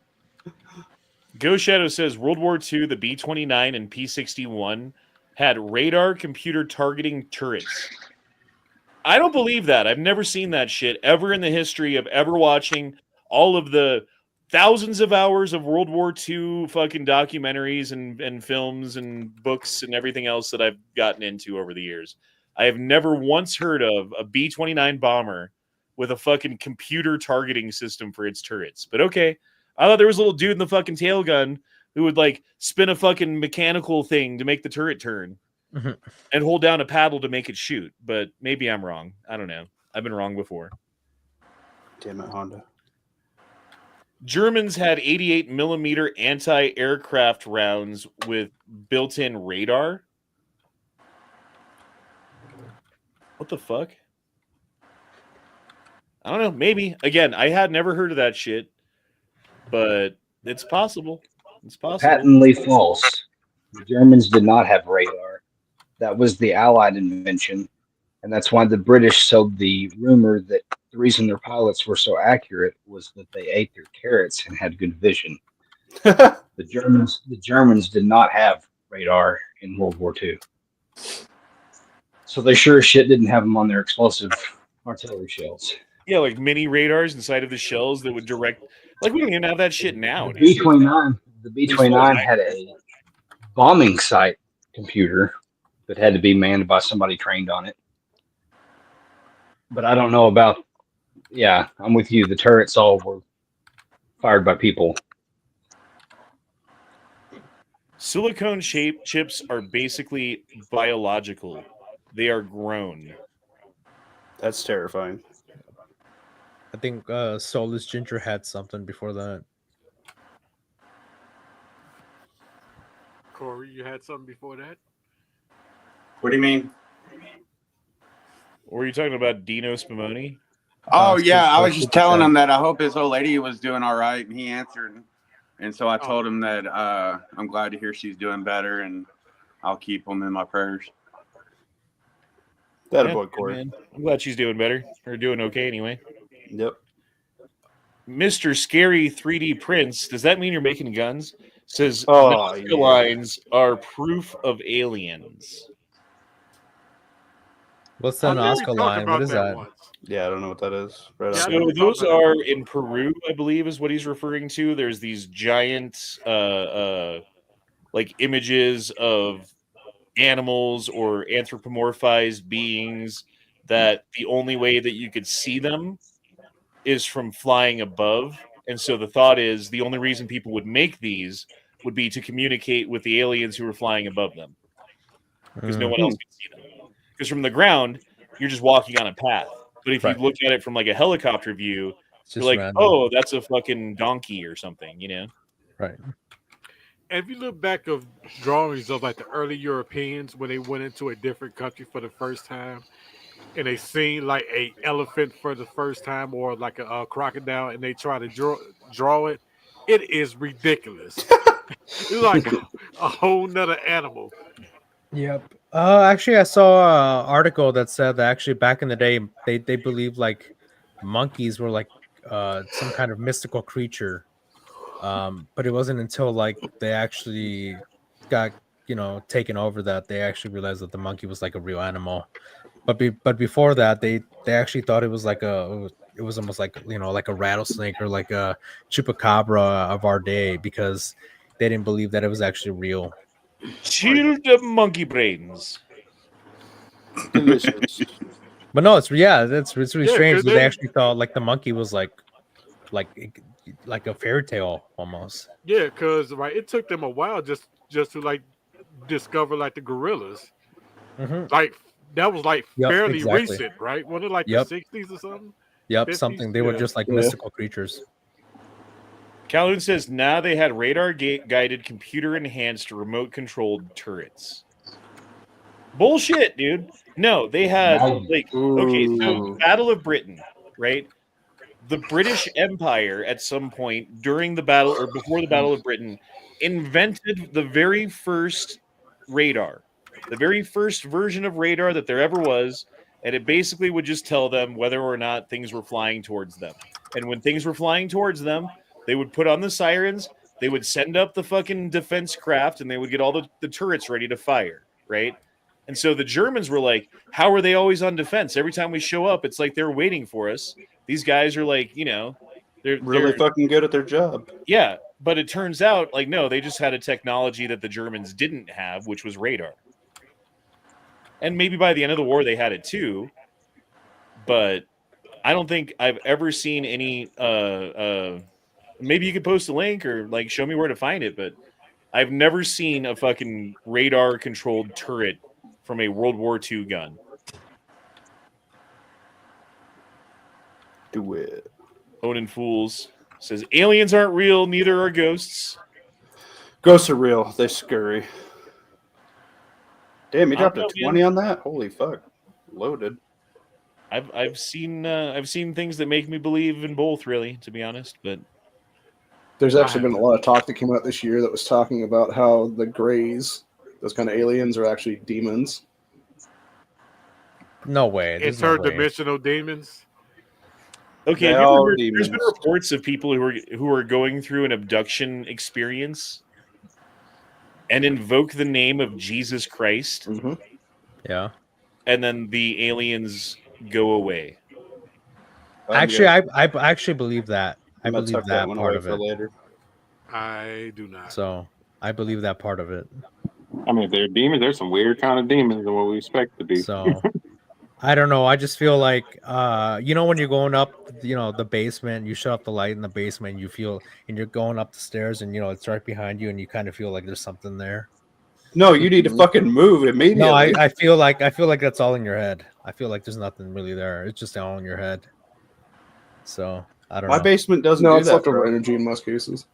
Ghost Shadow says World War II, the B-29 and P-61 had radar computer targeting turrets. I don't believe that. I've never seen that shit ever in the history of ever watching all of the thousands of hours of World War II fucking documentaries and films and books and everything else that I've gotten into over the years. I have never once heard of a B-29 bomber with a fucking computer targeting system for its turrets. But okay. I thought there was a little dude in the fucking tail gun who would like spin a fucking mechanical thing to make the turret turn and hold down a paddle to make it shoot. But maybe I'm wrong. I don't know. I've been wrong before. Damn it, Honda. Germans had 88 millimeter anti-aircraft rounds with built-in radar. What the fuck? I don't know. Maybe. Again, I had never heard of that shit. But It's possible. It's possible. Patently false. The Germans did not have radar. That was the Allied invention, and that's why the British sold the rumor that the reason their pilots were so accurate was that they ate their carrots and had good vision. The Germans did not have radar in World War II. So they sure as shit didn't have them on their explosive artillery shells. Yeah, like mini radars inside of the shells that would direct. Like we don't even have that shit now. The B-29 had a bombing site computer that had to be manned by somebody trained on it. But I don't know about. Yeah, I'm with you. The turrets all were fired by people. Silicone shape chips are basically biological. They are grown. That's terrifying. I think Soulless Ginger had something before that. Corey, you had something before that? What do you mean? Were you talking about Dino Spumoni? Oh yeah, I was just telling him that I hope his old lady was doing all right, and he answered. And so I told him that I'm glad to hear she's doing better, and I'll keep him in my prayers. That boy, Corey. Man. I'm glad she's doing better, or doing okay anyway. Yep. Mr. Scary 3D Prince, does that mean you're making guns? Says Nazca lines are proof of aliens. What's the Nazca line? What is that? Yeah, I don't know what that is. Right So those are in Peru, I believe, is what he's referring to. There's these giant, like images of animals or anthropomorphized beings that the only way that you could see them is from flying above. And so the thought is the only reason people would make these would be to communicate with the aliens who were flying above them, because no one else can see them. Because from the ground, you're just walking on a path. But if you look at it from like a helicopter view, you're like, random. Oh, that's a fucking donkey or something, you know? Right. And if you look back of drawings of like the early Europeans when they went into a different country for the first time, and they seen like a elephant for the first time or like a crocodile, and they try to draw it, it is ridiculous. It's like a whole nother animal. Yep. Actually, I saw an article that said that actually back in the day, they believed like monkeys were like some kind of mystical creature. But it wasn't until like they actually got, taken over that they actually realized that the monkey was like a real animal. But before that, they actually thought it was like it was almost like, like a rattlesnake or like a chupacabra of our day, because they didn't believe that it was actually real. Chill the monkey brains. Delicious. But no, it's really strange. They actually thought like the monkey was like a fairy tale almost. Yeah, because it took them a while just to like discover like the gorillas. Mm-hmm. Like that was like fairly recent, right? Wasn't it like the 60s or something? Yep, 50s? Something. They were just like mystical creatures. Calhoun says, they had radar-guided, computer-enhanced, remote-controlled turrets. Bullshit, dude. No, they had, so Battle of Britain, right? The British Empire, at some point during the battle, or before the Battle of Britain, invented the very first radar. The very first version of radar that there ever was, and it basically would just tell them whether or not things were flying towards them. And when things were flying towards them, they would put on the sirens, they would send up the fucking defense craft, and they would get all the turrets ready to fire, right? And so the Germans were like, how are they always on defense? Every time we show up, it's like they're waiting for us. These guys are like, they're really fucking good at their job. Yeah, but it turns out, like, no, they just had a technology that the Germans didn't have, which was radar. And maybe by the end of the war, they had it too. But I don't think I've ever seen any... maybe you could post a link or like show me where to find it, but I've never seen a fucking radar controlled turret from a World War II gun. Do it. Onan Fools says aliens aren't real, neither are ghosts. Ghosts are real. They scurry. Damn, you dropped a 20 on that? Holy fuck. Loaded. I've seen things that make me believe in both, really, to be honest, but There's actually been a lot of talk that came out this year that was talking about how the Greys, those kind of aliens, are actually demons. No way. There's no way. Interdimensional demons. Okay, have you ever heard, there's been reports of people who are going through an abduction experience and invoke the name of Jesus Christ. Mm-hmm. Yeah. And then the aliens go away. Actually, I actually believe that. I gonna believe tuck that one part away of for it. later. I do not. So I believe that part of it. I mean, if they're demons, there's some weird kind of demons than what we expect to be. So I don't know. I just feel like you know, when you're going up, you know, the basement, you shut off the light in the basement, you feel, and you're going up the stairs, and you know it's right behind you, and you kind of feel like there's something there. No, you need to fucking move immediately. No, I feel like that's all in your head. I feel like there's nothing really there. It's just all in your head. So I don't know. My basement doesn't No, do it's that, leftover bro. energy in most cases.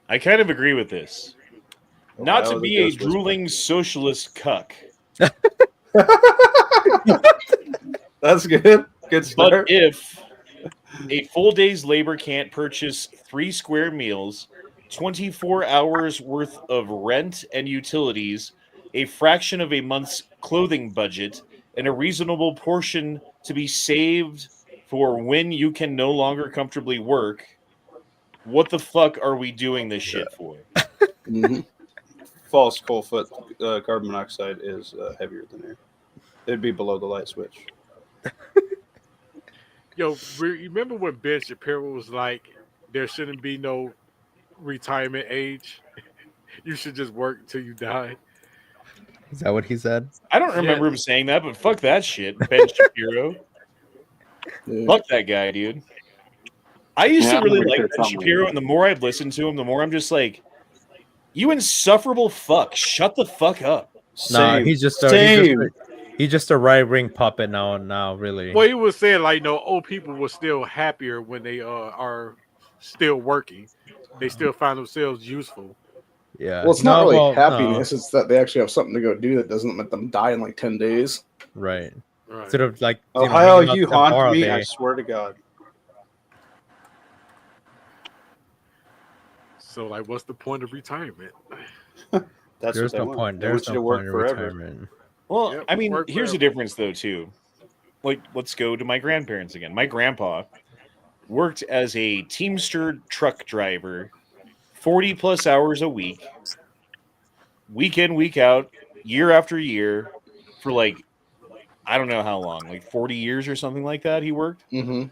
I kind of agree with this. Not Ohio, to be the a ghost whisperer. drooling socialist cuck. That's good. Good start. But if a full day's labor can't purchase 3 square meals, 24 hours worth of rent and utilities, a fraction of a month's clothing budget, and a reasonable portion to be saved for when you can no longer comfortably work, what the fuck are we doing this shit for? Mm-hmm. False Colfoot carbon monoxide is heavier than air. It'd be below the light switch. Yo, remember when Ben Shapiro was like, there shouldn't be no retirement age? You should just work until you die. Is that what he said? I don't remember him saying that, but fuck that shit, Ben Shapiro. Fuck that guy, dude. I used to really like Ben Shapiro, and the more I've listened to him, the more I'm just like, you insufferable fuck, shut the fuck up. Nah, he's just a right-wing puppet now, really. Well, he was saying, like, old people were still happier when they are still working. They still find themselves useful. Yeah. Well, it's not really happiness. It's that they actually have something to go do that doesn't let them die in like 10 days. Right. Instead of like, Ohio, you haunt me, I swear to God. So, like, what's the point of retirement? There's no point. There's no point in retirement. Well, I mean, here's the difference, though, too. Like, let's go to my grandparents again. My grandpa worked as a Teamster truck driver 40-plus hours a week, week in, week out, year after year, for, like, I don't know how long, like 40 years or something like that he worked. Mm-hmm.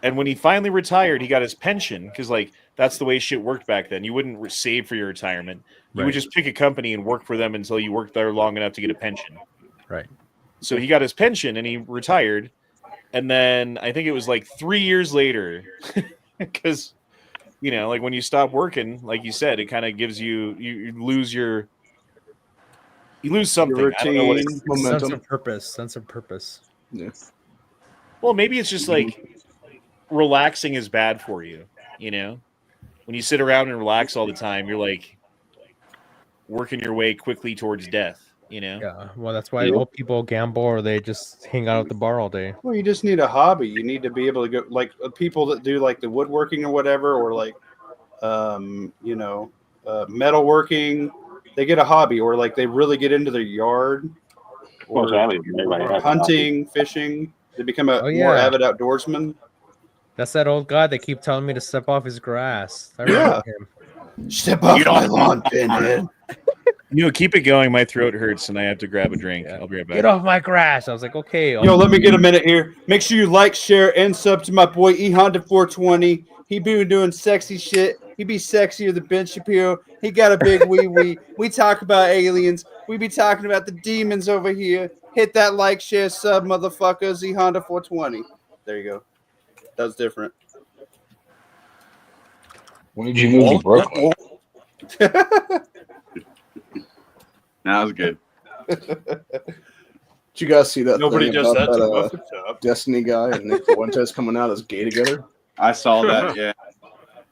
And when he finally retired, he got his pension, because, like, that's the way shit worked back then. You wouldn't save for your retirement. You would just pick a company and work for them until you worked there long enough to get a pension. Right. So he got his pension and he retired. And then I think it was like 3 years later, because, you know, like when you stop working, like you said, it kind of gives you lose something. Your I don't know what it routine, is. Sense of purpose. Yeah. Well, maybe it's just like relaxing is bad for you, you know? When you sit around and relax all the time, you're like working your way quickly towards death, you know? Yeah. Well, that's why old people gamble or they just hang out at the bar all day. Well, you just need a hobby. You need to be able to go, like people that do like the woodworking or whatever, or like, metalworking. They get a hobby, or like they really get into their yard, or hunting, fishing. They become a more avid outdoorsman. That's that old guy. They keep telling me to step off his grass. I remember him. Step off my lawn, pinhead. You know, keep it going. My throat hurts, and I have to grab a drink. I'll be right back. Get off my grass. I was like, okay. Yo, let me get a minute here. Make sure you like, share, and sub to my boy E Honda 420. He be doing sexy shit. He be sexier than Ben Shapiro. He got a big wee wee. We talk about aliens. We be talking about the demons over here. Hit that like, share, sub, motherfuckers. E Honda 420. There you go. That was different. When did you move to Brooklyn? That was good. Did you guys see that? Nobody thing does about that to off the top. Destiny guy and Nick Fuentes coming out as gay together. I saw that. Yeah,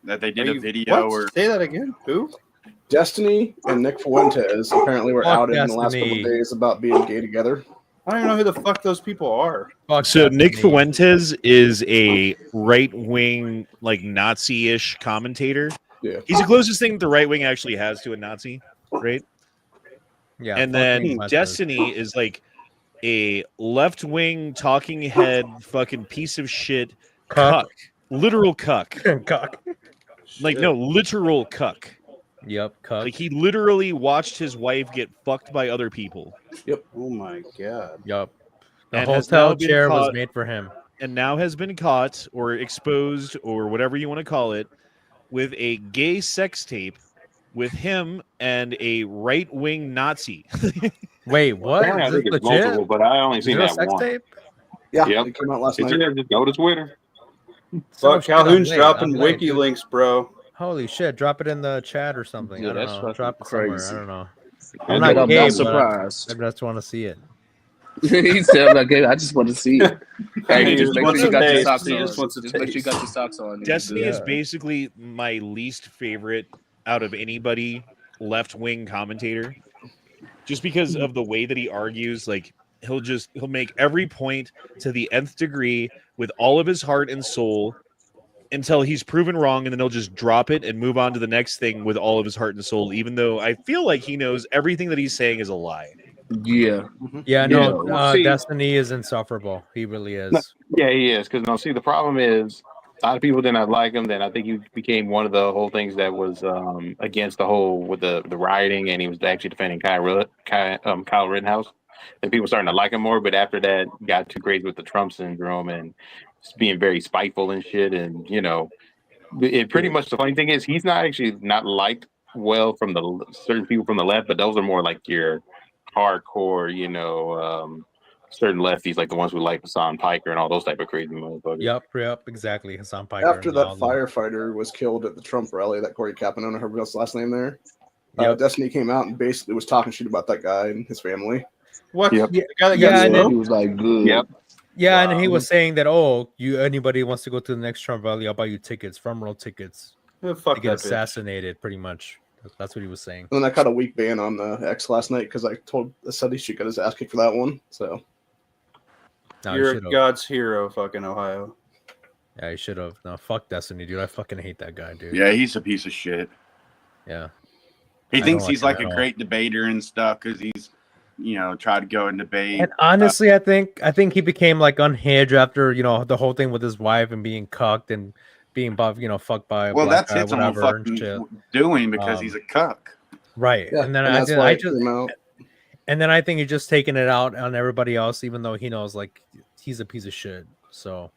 that they did a video. Or say that again. Who? Destiny and Nick Fuentes apparently were outed in the last couple Destiny. of days about being gay together. I don't even know who the fuck those people are. So Nick Fuentes is a right-wing, like Nazi-ish commentator. Yeah. He's the closest thing the right wing actually has to a Nazi, right? Yeah. And then Destiny is like a left-wing talking head fucking piece of shit cuck. Literal cuck. Cuck. Like, no, literal cuck. Yep, cuck. Like, he literally watched his wife get fucked by other people. Yep. Oh my god. Yep. The And has hotel now been chair was caught- made for him. And now has been caught or exposed or whatever you want to call it with a gay sex tape with him and a right-wing Nazi. Wait, what? Apparently, I Is think this it's legit? multiple, but I only Is seen there a that sex one. tape? Yeah, Yep. it came out last Did night. you just go to Twitter? Fuck, shit, I'm Calhoun's late. dropping I'm late, wiki dude. links, bro. Holy shit! Drop it in the chat or something. Yeah, I don't that's know. fucking Drop it crazy. somewhere. I don't know. I'm I'm not not gay, but surprised. I just want to see it. He said, "I'm not gay. I just want to see it." Hey, He just just make wants sure you a got your taste. socks He on. just wants a Just make sure you taste. got your socks on. Destiny is Yeah. basically my least favorite out of anybody left-wing commentator. Just because of the way that he argues, like he'll make every point to the nth degree with all of his heart and soul until he's proven wrong, and then he'll just drop it and move on to the next thing with all of his heart and soul, even though I feel like he knows everything that he's saying is a lie. Yeah. Yeah, no. Yeah. See- Destiny is insufferable. He really is. No, yeah, he is. Because see, the problem is a lot of people did not like him. Then I think he became one of the whole things that was against the whole with the rioting, and he was actually defending Kyle Rittenhouse. And people starting to like him more. But after that, got too crazy with the Trump syndrome and just being very spiteful and shit. And it pretty much the funny thing is he's not liked well from the certain people from the left, but those are more like your hardcore, certain lefties, like the ones who like Hassan Piker and all those type of crazy motherfuckers. Yep, exactly. Hassan Piker. After and that all them. firefighter was killed at the Trump rally, that Corey Capone, I heard his last name there. Yep. Destiny came out and basically was talking shit about that guy and his family. What? Yep. The guy that Yeah, got and He smoked? was like, "Good." Yep. Yeah, Wow. and he was saying that, anybody wants to go to the next Trump rally, I'll buy you tickets, front row tickets. Yeah, fuck To get that bitch. assassinated, pretty much. That's what he was saying. And then I caught a week ban on X last night because I said he should get his ass kicked for that one. So No, he You're a should've. God's hero, fucking Ohio. Yeah, he should have. No, fuck Destiny, dude. I fucking hate that guy, dude. Yeah, he's a piece of shit. Yeah. He I thinks don't he's like like him a at great debater and stuff because he's, tried to go and debate. And honestly, I think he became like unhinged after the whole thing with his wife and being cucked and being fucked by a Well, black that's guy, his own whatever and shit. fucking doing because he's a cuck. Right. yeah, And then that's why it came out. and then I think he's just taking it out on everybody else, even though he knows like he's a piece of shit. So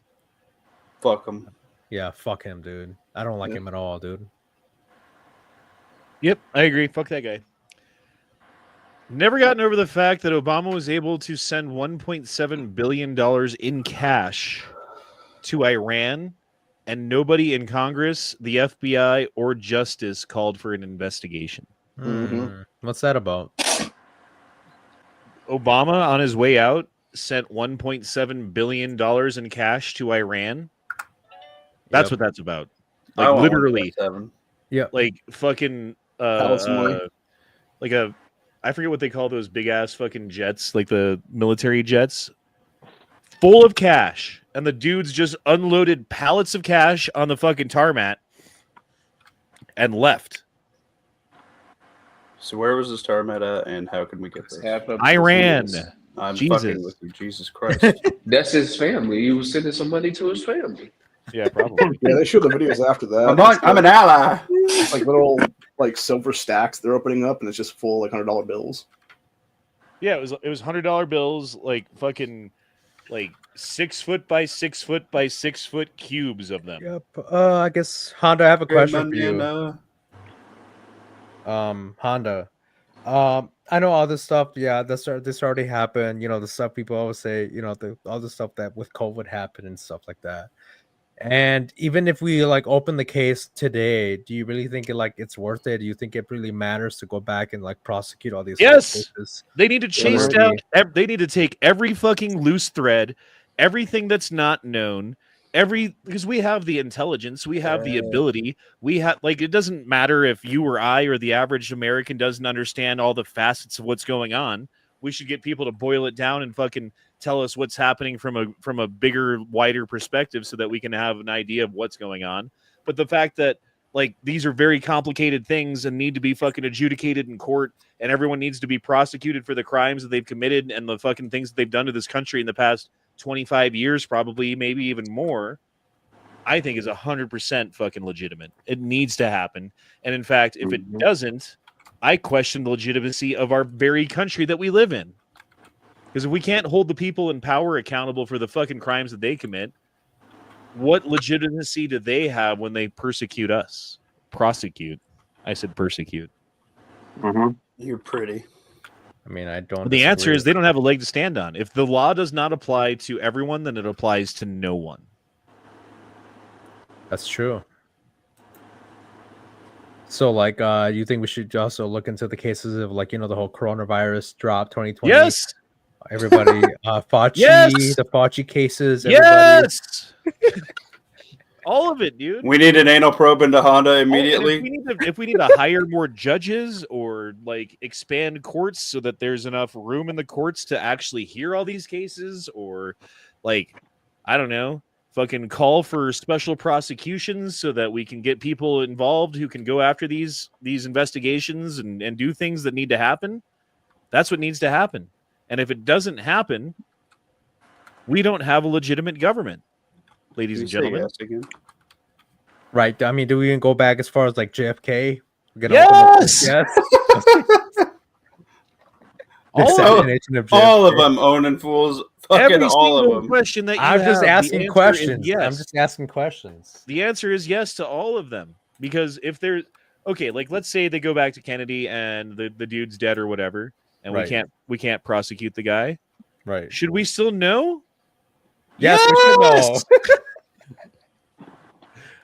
Fuck him. yeah, fuck him, dude. I don't like him at all, dude. Yep, I agree. Fuck that guy. Never gotten over the fact that Obama was able to send $1.7 billion in cash to Iran, and nobody in Congress, the FBI, or Justice called for an investigation. What's that about? Obama, on his way out, sent $1.7 billion in cash to Iran. That's Yep. what that's about. I Like, want literally, 1.7. Yeah. like fucking like a I forget what they call those big ass fucking jets, like the military jets, full of cash, and the dudes just unloaded pallets of cash on the fucking tarmac and left. So where was this tarmac at, and how can we get this? Iran. I'm Jesus. fucking with you, Jesus Christ. That's his family. He was sending some money to his family. Yeah, probably. Yeah, they showed the videos after that. I'm an ally. It's like little like silver stacks they're opening up, and it's just full like $100 bills. Yeah, it was $100 bills, like fucking like 6 foot by 6 foot by 6 foot cubes of them. Yep. I guess Honda, I have a question for you. Banana. Honda. I know all this stuff. Yeah, this already happened. The stuff people always say. All the stuff that with COVID happened and stuff like that. And even if we like open the case today, do you really think it's worth it? Do you think it really matters to go back and like prosecute all these? Yes, cases? they need to chase down. They need to take every fucking loose thread, everything that's not known, because we have the intelligence, we have the ability, we have it doesn't matter if you or I or the average American doesn't understand all the facets of what's going on. we should get people to boil it down and fucking tell us what's happening from a bigger, wider perspective so that we can have an idea of what's going on. But the fact that like these are very complicated things and need to be fucking adjudicated in court, and everyone needs to be prosecuted for the crimes that they've committed and the fucking things that they've done to this country in the past 25 years, probably, maybe even more, I think is 100% fucking legitimate. It needs to happen. And in fact, if it doesn't, I question the legitimacy of our very country that we live in. Because if we can't hold the people in power accountable for the fucking crimes that they commit, what legitimacy do they have when they persecute us? Prosecute. I said persecute. You're pretty. I mean, I don't. The answer is they don't have a leg to stand on. If the law does not apply to everyone, then it applies to no one. That's true. So, like, you think we should also look into the cases of, like, you know, the whole coronavirus drop 2020? Yes. Everybody, Fauci, Yes! the Fauci cases. Everybody. Yes. All of it, dude. We need an anal probe into Honda immediately. If we need to hire more judges or like expand courts so that there's enough room in the courts to actually hear all these cases, or like, I don't know, fucking call for special prosecutions so that we can get people involved who can go after these investigations and do things that need to happen. That's what needs to happen. And if it doesn't happen, we don't have a legitimate government, ladies and gentlemen. Yes again? Right. I mean, do we even go back as far as like JFK? Yes. Yes. All of them owning fools. Fucking Every all single of them. question that you I'm have, just the asking answer questions. is yes. I'm just asking questions. The answer is yes to all of them. Because if there's okay, like let's say they go back to Kennedy and the dude's dead or whatever, and Right. we can't prosecute the guy. Right. Should we still know? Yes, we should know.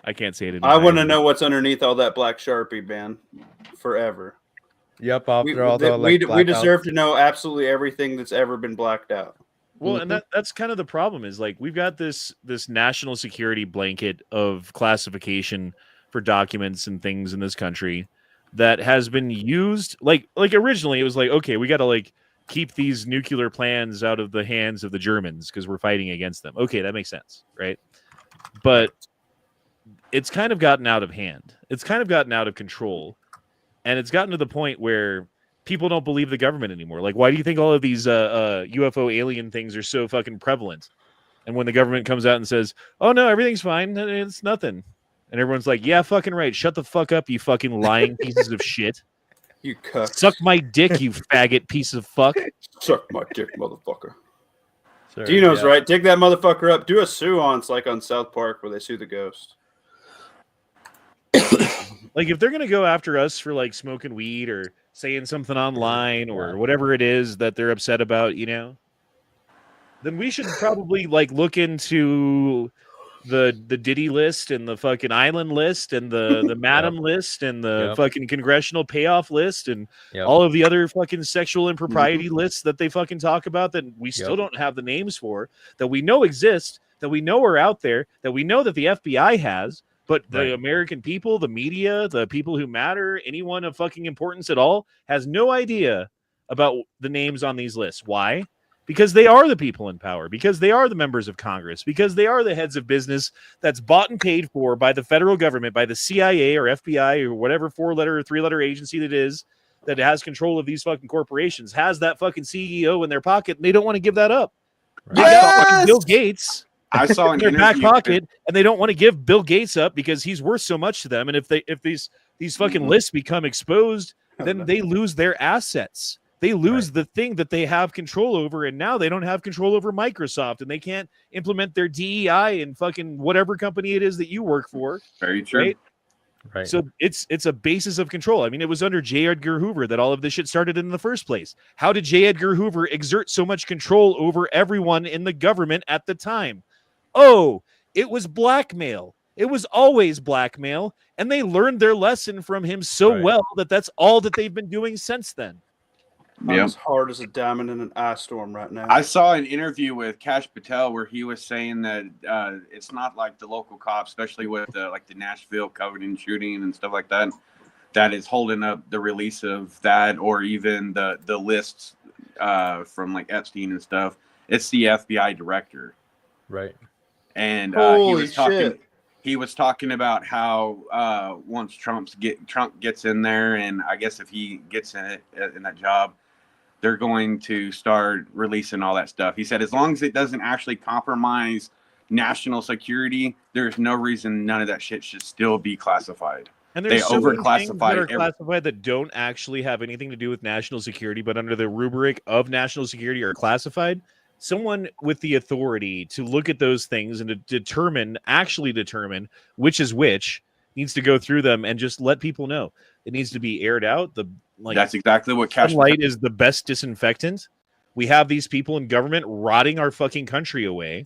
I can't say it. I want to know what's underneath all that black Sharpie, man. Forever. Yep. We We deserve to know absolutely everything that's ever been blacked out. Well, and that's kind of the problem is like we've got this national security blanket of classification for documents and things in this country that has been used like originally it was like, okay, we got to like keep these nuclear plans out of the hands of the Germans because we're fighting against them. Okay, that makes sense, right? But it's kind of gotten out of hand. It's kind of gotten out of control. And it's gotten to the point where people don't believe the government anymore. Like, why do you think all of these UFO alien things are so fucking prevalent? And when the government comes out and says, oh, no, everything's fine, it's nothing. And everyone's like, yeah, fucking right. Shut the fuck up, you fucking lying pieces of shit. You cuck. Suck my dick, you faggot piece of fuck. Suck my dick, motherfucker. Sure, Dino's right. Dig that motherfucker up. Do a sue-ons like on South Park where they sue the ghost. Like, if they're going to go after us for, like, smoking weed or saying something online or whatever it is that they're upset about, you know, then we should probably, like, look into the Diddy list and the fucking island list and the Madam list and the fucking congressional payoff list and all of the other fucking sexual impropriety lists that they fucking talk about that we still don't have the names for, that we know exist, that we know are out there, that we know that the FBI has. But the American people, the media, the people who matter, anyone of fucking importance at all has no idea about the names on these lists. Why? Because they are the people in power, because they are the members of Congress, because they are the heads of business that's bought and paid for by the federal government, by the CIA or FBI or whatever 4-letter or 3-letter agency that is that has control of these fucking corporations, has that fucking CEO in their pocket, and they don't want to give that up. Yes! Bill Gates. I saw in their back pocket, and they don't want to give Bill Gates up because he's worth so much to them. And if these fucking lists become exposed, then they lose their assets. They lose the thing that they have control over, and now they don't have control over Microsoft, and they can't implement their DEI in fucking whatever company it is that you work for. Very true. Right? So it's a basis of control. I mean, it was under J. Edgar Hoover that all of this shit started in the first place. How did J. Edgar Hoover exert so much control over everyone in the government at the time? Oh, it was blackmail. It was always blackmail, and they learned their lesson from him so well that that's all that they've been doing since then. I'm as hard as a diamond in an ice storm right now. I saw an interview with Kash Patel where he was saying that it's not like the local cops, especially with like the Nashville Covington shooting and stuff like that, that is holding up the release of that or even the lists from like Epstein and stuff. It's the FBI director, right? And Holy shit. He was talking about how once Trump gets in there, and I guess if he gets in that job, they're going to start releasing all that stuff. He said as long as it doesn't actually compromise national security, there's no reason none of that shit should still be classified. And there's they so many things overclassify that are classified that don't actually have anything to do with national security, but under the rubric of national security are classified. Someone with the authority to look at those things and to actually determine which is which needs to go through them and just let people know. It needs to be aired out. That's exactly what sunlight is the best disinfectant. We have these people in government rotting our fucking country away,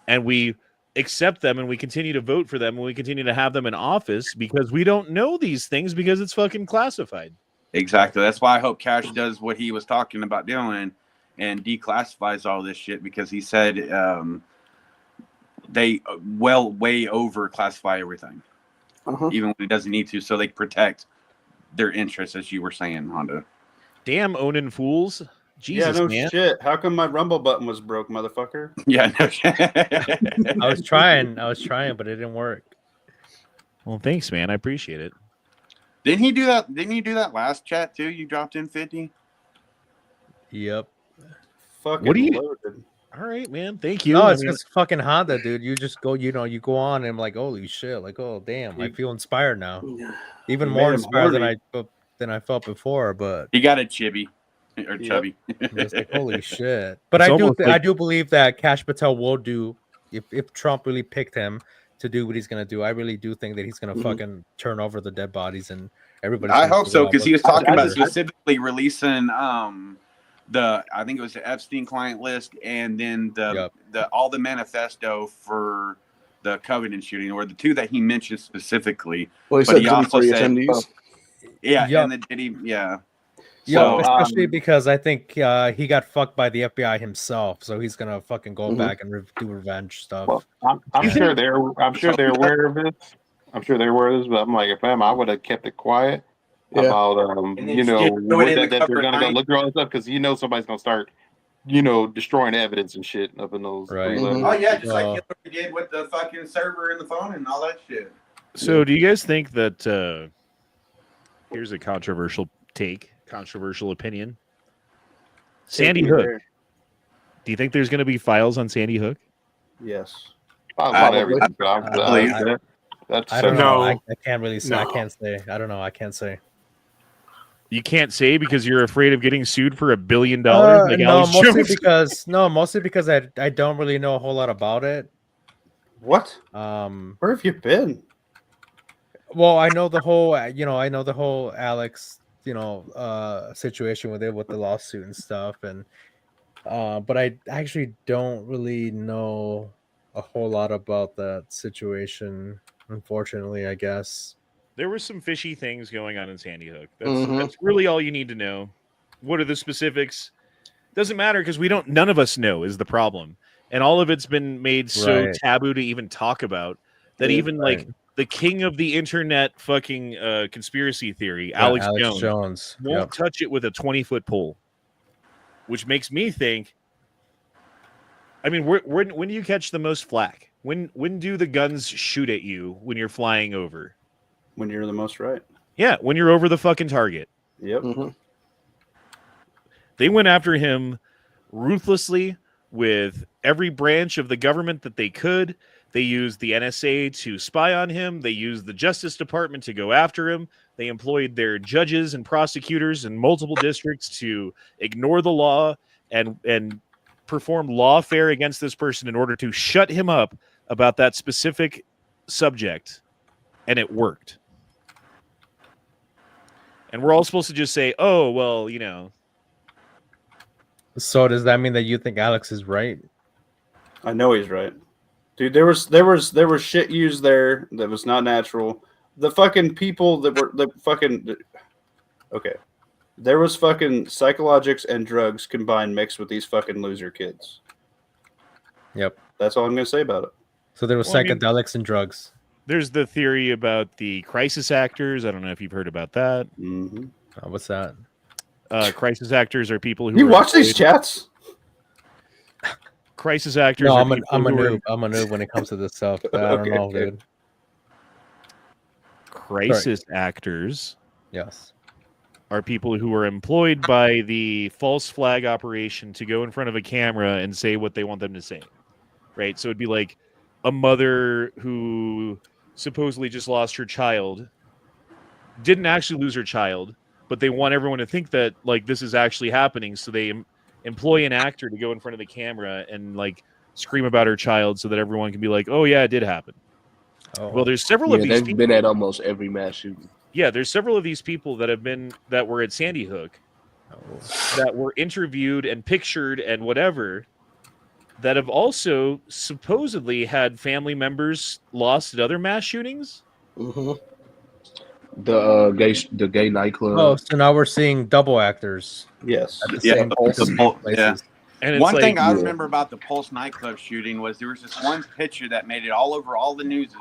and we accept them and we continue to vote for them and we continue to have them in office because we don't know these things because it's fucking classified. Exactly. That's why I hope Cash does what he was talking about doing and declassifies all this shit, because he said they way over classify everything, even when it doesn't need to, so they protect their interests, as you were saying, Honda. Damn, Onan fools. Jesus, yeah, no man. shit. How come my Rumble button was broke, motherfucker? Yeah, no shit. I was trying, but it didn't work. Well, thanks, man. I appreciate it. Didn't he do that? Didn't you do that last chat too? You dropped in 50. Yep. Fucking what do you? Loaded. All right, man. Thank you. No, it's just fucking Honda, dude. You just go, you go on, and I'm like, holy shit, like, oh damn, I feel inspired now, even more inspired than I felt before. But he got a chubby. Or chubby. It's like, holy shit. But I do believe that Kash Patel will do, if Trump really picked him to do what he's gonna do, I really do think that he's gonna fucking turn over the dead bodies and everybody. I hope so, because he was talking about specifically releasing I think it was the Epstein client list, and then all the manifesto for the Covenant shooting, or the two that he mentioned specifically. Well, he also said attendees. And then did he? Yeah. Yeah, so, especially because I think he got fucked by the FBI himself, so he's gonna fucking go back and do revenge stuff. Well, I'm sure they're aware of this. I'm sure they're aware of this, but I'm like, if I would have kept it quiet about that they're gonna go look through all this stuff, because somebody's gonna start destroying evidence and shit up in those. Right. Oh yeah, just like Hitler did with the fucking server and the phone and all that shit. So, do you guys think that? Here's a controversial opinion. Sandy Hook. Do you think there's going to be files on Sandy Hook? Yes. I don't know. I can't really say. No. I can't say. I don't know. I can't say. You can't say because you're afraid of getting sued for $1 billion. Like mostly because I don't really know a whole lot about it. What? Where have you been? Well, I know the whole. Alex, situation with the lawsuit and stuff, and but I actually don't really know a whole lot about that situation. Unfortunately, I guess. There were some fishy things going on in Sandy Hook. That's really all you need to know. What are the specifics? Doesn't matter, because none of us know is the problem. And all of it's been made so taboo to even talk about that like the king of the internet fucking conspiracy theory, Alex Jones won't touch it with a 20-foot pole. Which makes me think, I mean, when do you catch the most flack? When do the guns shoot at you when you're flying over? When you're the most right. Yeah, when you're over the fucking target. Yep. They went after him ruthlessly with every branch of the government that they could. They used the NSA to spy on him. They used the Justice Department to go after him. They employed their judges and prosecutors in multiple districts to ignore the law and perform lawfare against this person in order to shut him up about that specific subject. And it worked. And we're all supposed to just say, oh, well, So does that mean that you think Alex is right? I know he's right. Dude, there was shit used there that was not natural. The fucking people that were okay. There was fucking psychologics and drugs combined mixed with these fucking loser kids. Yep. That's all I'm gonna say about it. So there was psychedelics and drugs. There's the theory about the crisis actors. I don't know if you've heard about that. Mm-hmm. What's that? Crisis actors are people who You are watch these employed- chats? Crisis actors. No, are I'm a people who are- noob. I'm a noob when it comes to this stuff. I don't know, Okay. dude. Crisis actors Yes. are people who are employed by the false flag operation to go in front of a camera and say what they want them to say. Right? So it'd be like a mother who supposedly just lost her child, didn't actually lose her child, but they want everyone to think that like this is actually happening, so they employ an actor to go in front of the camera and like scream about her child so that everyone can be like, "Oh yeah, it did happen." Oh. Well, there's several of Yeah, these they've people. been at almost every mass shooting. Yeah, there's several of these people that were at Sandy Hook that were interviewed and pictured and whatever that have also supposedly had family members lost at other mass shootings. The gay nightclub. Oh, so now we're seeing double actors. Yes. At the Yeah, same yeah. places. And it's One like, thing I remember about the Pulse nightclub shooting was there was this one picture that made it all over all the newses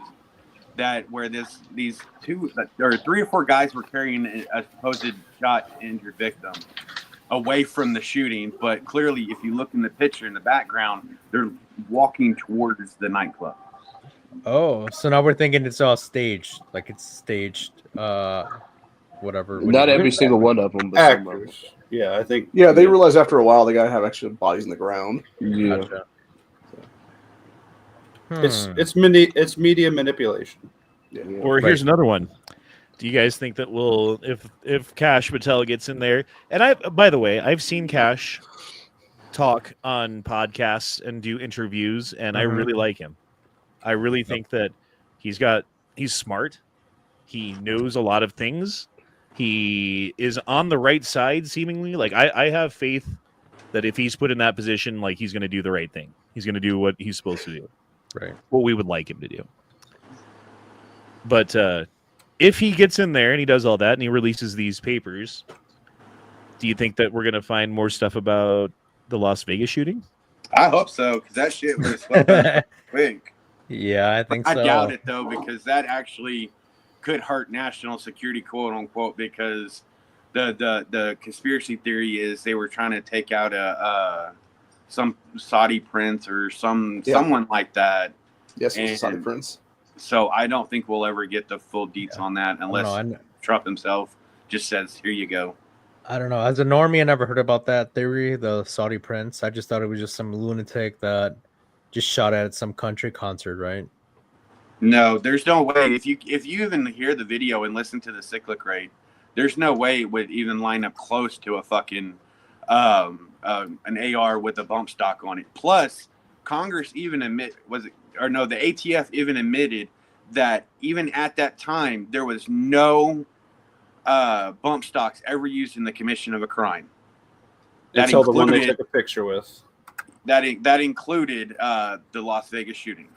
that where these two or three or four guys were carrying a supposed shot injured victim away from the shooting, but clearly if you look in the picture in the background, they're walking towards the nightclub. Oh, so now we're thinking it's all staged, like it's staged. Whatever. Not every single one of them, but some of them. Actors. Yeah, I think. Yeah, they realized after a while they gotta have extra bodies in the ground. Yeah. Gotcha. It's media manipulation. Yeah. or here's another one. Do you guys think that will if Cash Patel gets in there? And I, by the way, I've seen Cash talk on podcasts and do interviews, and I really like him. I really think that he's smart. He knows a lot of things. He is on the right side, seemingly. Like I have faith that if he's put in that position, like he's going to do the right thing. He's going to do what he's supposed to do. Right. What we would like him to do. But if he gets in there and he does all that and he releases these papers, do you think that we're going to find more stuff about the Las Vegas shooting? I hope so, because that shit was swept up quick. Yeah, I think I so. doubt it though, because that actually could hurt national security, quote unquote, because the conspiracy theory is they were trying to take out some Saudi prince or someone like that. Yes, it's a Saudi prince. So I don't think we'll ever get the full deets on that unless Trump himself just says, "Here you go." I don't know. As a normie, I never heard about that theory, the Saudi prince. I just thought it was just some lunatic that just shot at some country concert, right? No, there's no way. If you even hear the video and listen to the cyclic rate, there's no way it would even line up close to a fucking an AR with a bump stock on it. Plus, Congress even the ATF even admitted that even at that time there was no bump stocks ever used in the commission of a crime. Until the one they took a picture with. That included the Las Vegas shooting.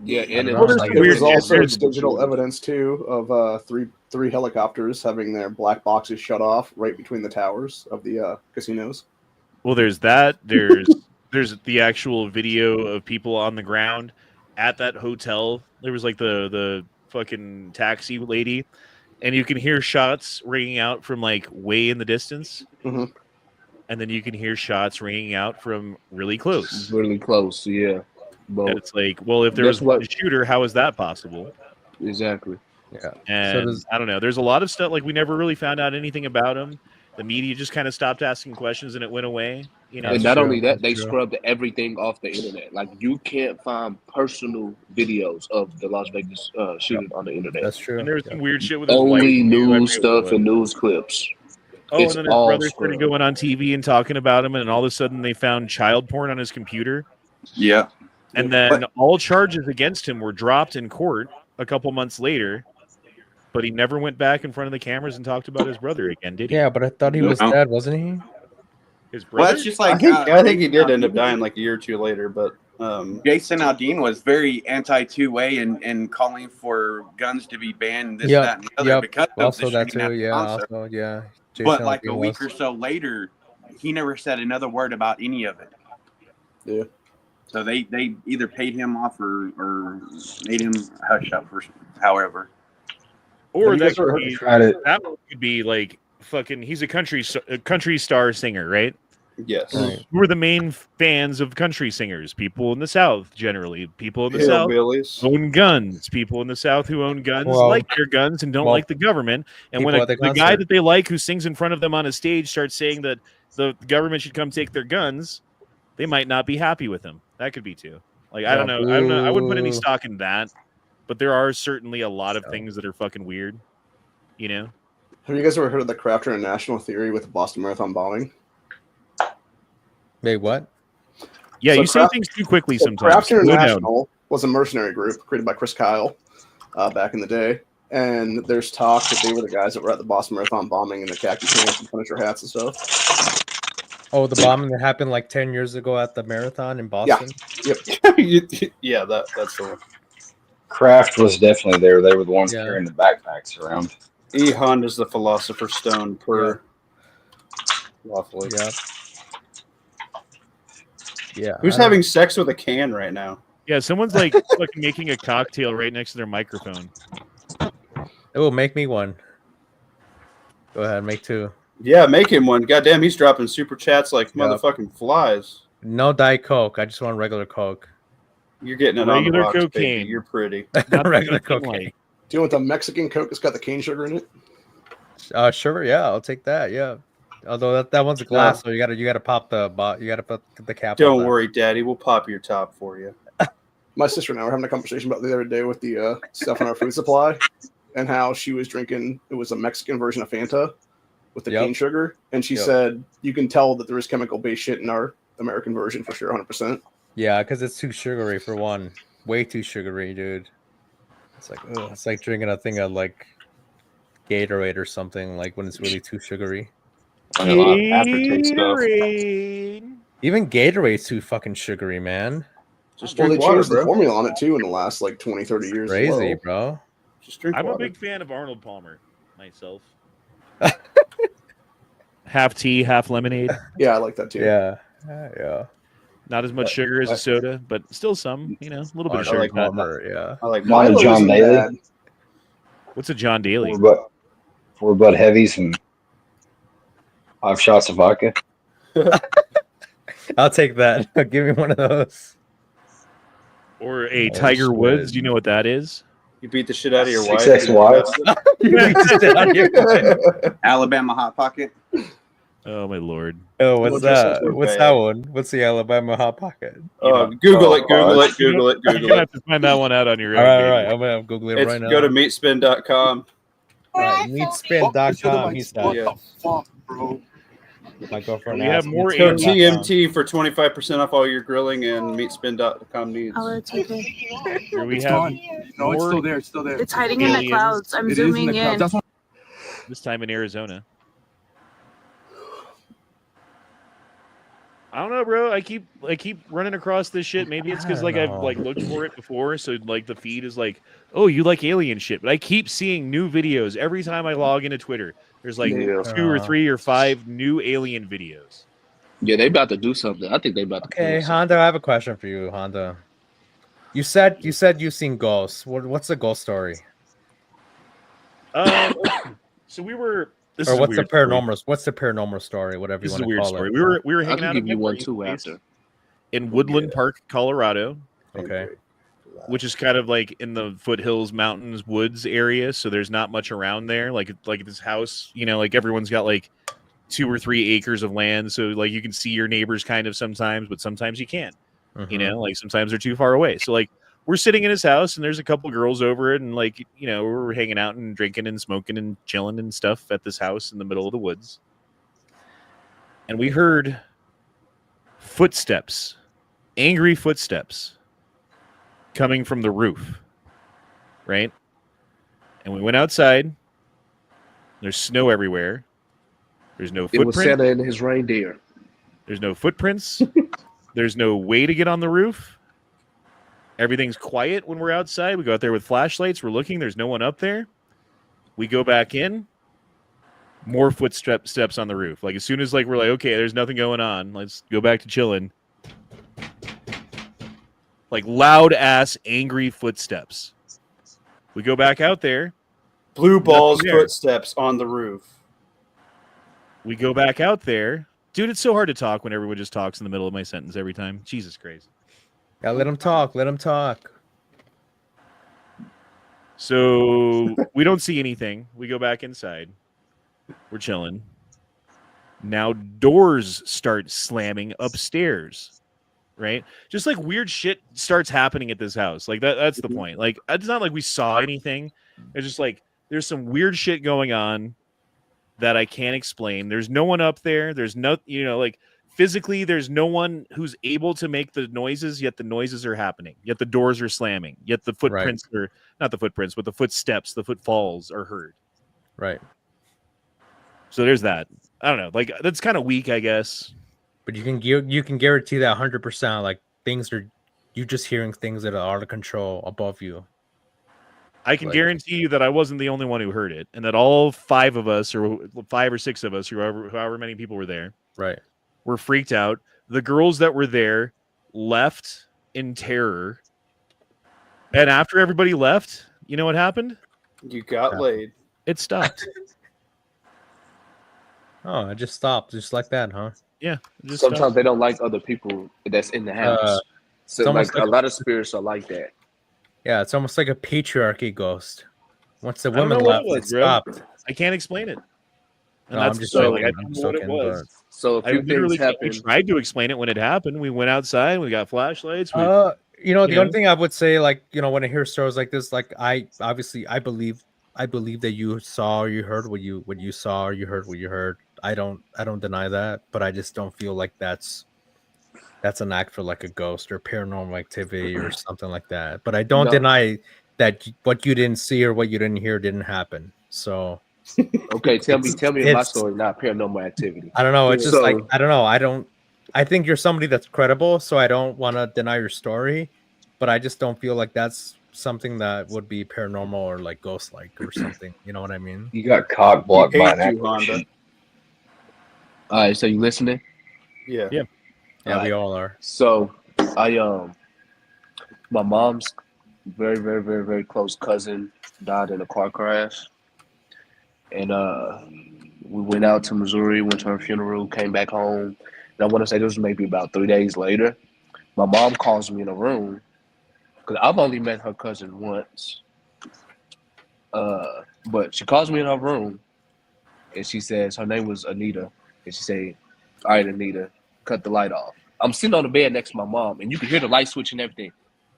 Yeah, and there was also digital evidence too of three helicopters having their black boxes shut off right between the towers of the casinos. Well, there's that. There's the actual video of people on the ground at that hotel. There was like the fucking taxi lady, and you can hear shots ringing out from like way in the distance. Mm-hmm. And then you can hear shots ringing out from really close. Really close, yeah. But and it's like, well, if there was a shooter, how is that possible? Exactly. Yeah. And I don't know. There's a lot of stuff like we never really found out anything about him. The media just kind of stopped asking questions and it went away. You know. And not only that, they scrubbed everything off the internet. Like you can't find personal videos of the Las Vegas shooting on the internet. That's true. And there's some weird shit with his only wife, news stuff and news clips. Oh, and then his brother started going on TV and talking about him, and all of a sudden they found child porn on his computer. Yeah. And then all charges against him were dropped in court a couple months later, but he never went back in front of the cameras and talked about his brother again, did he? Yeah, but I thought he was dead, wasn't he? His brother? Well, that's just like I think he did end up dying like a year or two later, but Jason Aldean was very anti two-way and calling for guns to be banned, this, that, and the other because also of the that too. shooting Yeah, concert. also yeah. Jason But like Aldean a week or so later, he never said another word about any of it. Yeah. So they either paid him off or made him hush up for however. Or that could be like he's a country star singer, right? Yes. Right. Who are the main fans of country singers? People in the South, generally. People in the South Hillbillies. own guns. People in the South who own guns Well- like their guns and don't well, like the government. And when people at the the guy concert. that they like who sings in front of them on a stage starts saying that the government should come take their guns, they might not be happy with him. That could be too. Like, I don't know. I wouldn't put any boo. stock in that. But there are certainly a lot of things that are fucking weird. You know? Have you guys ever heard of the Kraft International theory with the Boston Marathon bombing? Wait, what? Yeah, So you say Kraft- things too quickly So sometimes. Kraft Slow down. International was a mercenary group created by Chris Kyle back in the day. And there's talk that they were the guys that were at the Boston Marathon bombing in the khaki pants and Punisher hats and stuff. Oh, the bombing that happened like 10 years ago at the marathon in Boston? Yeah, that's the one. Kraft was definitely there. They were the ones Yeah. carrying the backpacks around. E. Honda's the Philosopher's Stone per lawfully. Yeah. Yeah. Who's having sex with a can right now? Yeah, someone's like fucking making a cocktail right next to their microphone. It will make me one. Go ahead, make two. Yeah, make him one. Goddamn, he's dropping super chats like motherfucking flies. No Diet Coke. I just want regular Coke. You're getting it on the Regular rocks, cocaine. baby. You're pretty. Regular cocaine. Do you want the Mexican Coke that's got the cane sugar in it? Sure, yeah, I'll take that. Yeah. Although that one's a glass, so you gotta pop the put the cap. Don't on that. worry, Daddy. We'll pop your top for you. My sister and I were having a conversation about the other day with the stuff in our food supply and how she was drinking. It was a Mexican version of Fanta with the cane sugar, and she said you can tell that there is chemical-based shit in our American version for sure, 100%. Yeah, because it's too sugary for one. Way too sugary, dude. It's like it's like drinking a thing of like Gatorade or something. Like when it's really too sugary. A lot of aftertaste stuff. Even Gatorade's too fucking sugary, man. Just Well, drink they water, changed the bro. formula on it too in the last like 20, 30 years. as Crazy, well. bro. Just drink I'm water. a big fan of Arnold Palmer myself. Half tea, half lemonade. Yeah, I like that too. Yeah. Yeah. Not as much sugar as a soda, but still some, a little bit of sugar. like Palmer, yeah. I like Not a Milo John isn't Daly. bad. What's a John Daly? Four Bud Heavies and 5 shots of vodka. I'll take that. Give me one of those. Or a Tiger Woods. Do you know what that is? You beat the shit out of your wife. 6X wives. Alabama Hot Pocket. Oh my lord. Oh, what's Well, that? just What's bad. that one? What's the Alabama Hot Pocket? Google it. Google it. Google it. You're Google gonna it. have to find that one out on your All own. right, all baby. right. I'm gonna Google it It's, right now. go to meatspin.com. All right, meatspin.com. He's done. Yeah. My girlfriend. We have asked me more to Go turn that TMT for 25% off all your grilling and meatspin.com needs. Oh, it's okay. Here we It's have gone. No, it's more still there. It's still there. It's hiding in the aliens. clouds. I'm It is in zooming the clouds. in. That's what this time in Arizona. I don't know, bro. I keep running across this shit. Maybe it's because like I've like looked for it before, so like the feed is like, oh, you like alien shit. But I keep seeing new videos every time I log into Twitter. There's like 2 or 3 or 5 new alien videos. Yeah, they about to do something. I think they about to. Okay, kill us. Honda, I have a question for you, Honda. You said you've seen ghosts. What's the ghost story? So we were. This Or is a what's the weird story. paranormal? What's the paranormal story? Whatever you This is want a to weird call story. it. We were I hanging can out give at you my one buddy's too place after. in Woodland Park, Colorado, Okay. which is kind of like in the foothills, mountains, woods area. So there's not much around there. Like this house, like everyone's got like 2 or 3 acres of land. So like you can see your neighbors kind of sometimes, but sometimes you can't. Mhm. Like sometimes they're too far away. So like we're sitting in his house and there's a couple girls over it, and like we're hanging out and drinking and smoking and chilling and stuff at this house in the middle of the woods. And we heard footsteps, angry footsteps coming from the roof, right? And we went outside. There's snow everywhere. There's no It was footprint. Santa and his reindeer. There's no footprints. There's no way to get on the roof. Everything's quiet when we're outside. We go out there with flashlights. We're looking. There's no one up there. We go back in. More footsteps on the roof. Like as soon as we're like, okay, there's nothing going on. Let's go back to chilling. Like loud ass angry footsteps. We go back out there. Blue balls Nothing there. footsteps on the roof. We go back out there. Dude, it's so hard to talk when everyone just talks in the middle of my sentence every time. Jesus Christ. Yeah, let him talk. Let him talk. So we don't see anything. We go back inside. We're chilling. Now doors start slamming upstairs. Right? Just like weird shit starts happening at this house. Like that's the point. Like it's not like we saw anything. It's just like there's some weird shit going on that I can't explain. There's no one up there. There's no, like physically there's no one who's able to make the noises, yet the noises are happening. Yet the doors are slamming. Yet the footprints are not the footprints, but the footsteps, the footfalls are heard. Right. So there's that. I don't know. Like that's kind of weak, I guess. But you can guarantee that 100%. Like you just hearing things that are out of control above you. I can guarantee you that I wasn't the only one who heard it, and that all 5 of us, or 5 or 6 of us, however many people were there, right, were freaked out. The girls that were there left in terror, and after everybody left, you know what happened? You got laid. It stopped. Oh, it just stopped, just like that, huh? Yeah. Sometimes they don't like other people that's in the house. So like a lot of spirits are like that. Yeah, it's almost like a patriarchy ghost. Once the women left, it stopped. I can't explain it. And No, that's I'm just so, joking. like, I don't know what it was. So I literally tried to explain it when it happened. We went outside. We got flashlights. The only thing I would say, like, when I hear stories like this, like I believe that you saw or you heard what you saw or you heard what you heard. I don't deny that, but I just don't feel like that's an act for like a ghost or paranormal activity or something like that. But I don't deny that what you didn't see or what you didn't hear didn't happen. So okay, tell me my story, not paranormal activity. I don't know. It's just like I don't know. I think you're somebody that's credible, so I don't want to deny your story, but I just don't feel like that's something that would be paranormal or like ghost-like or something. You know what I mean? You got cock blocked by an apparition. All right, so you listening? Yeah. Yeah, we all are. So my mom's very, very, very, very close cousin died in a car crash. And we went out to Missouri, went to her funeral, came back home. And I want to say this was maybe about 3 days later. My mom calls me in a room because I've only met her cousin once. But she calls me in her room and she says, her name was Anita. And she said, all right, Anita, cut the light off. I'm sitting on the bed next to my mom and you can hear the light switch and everything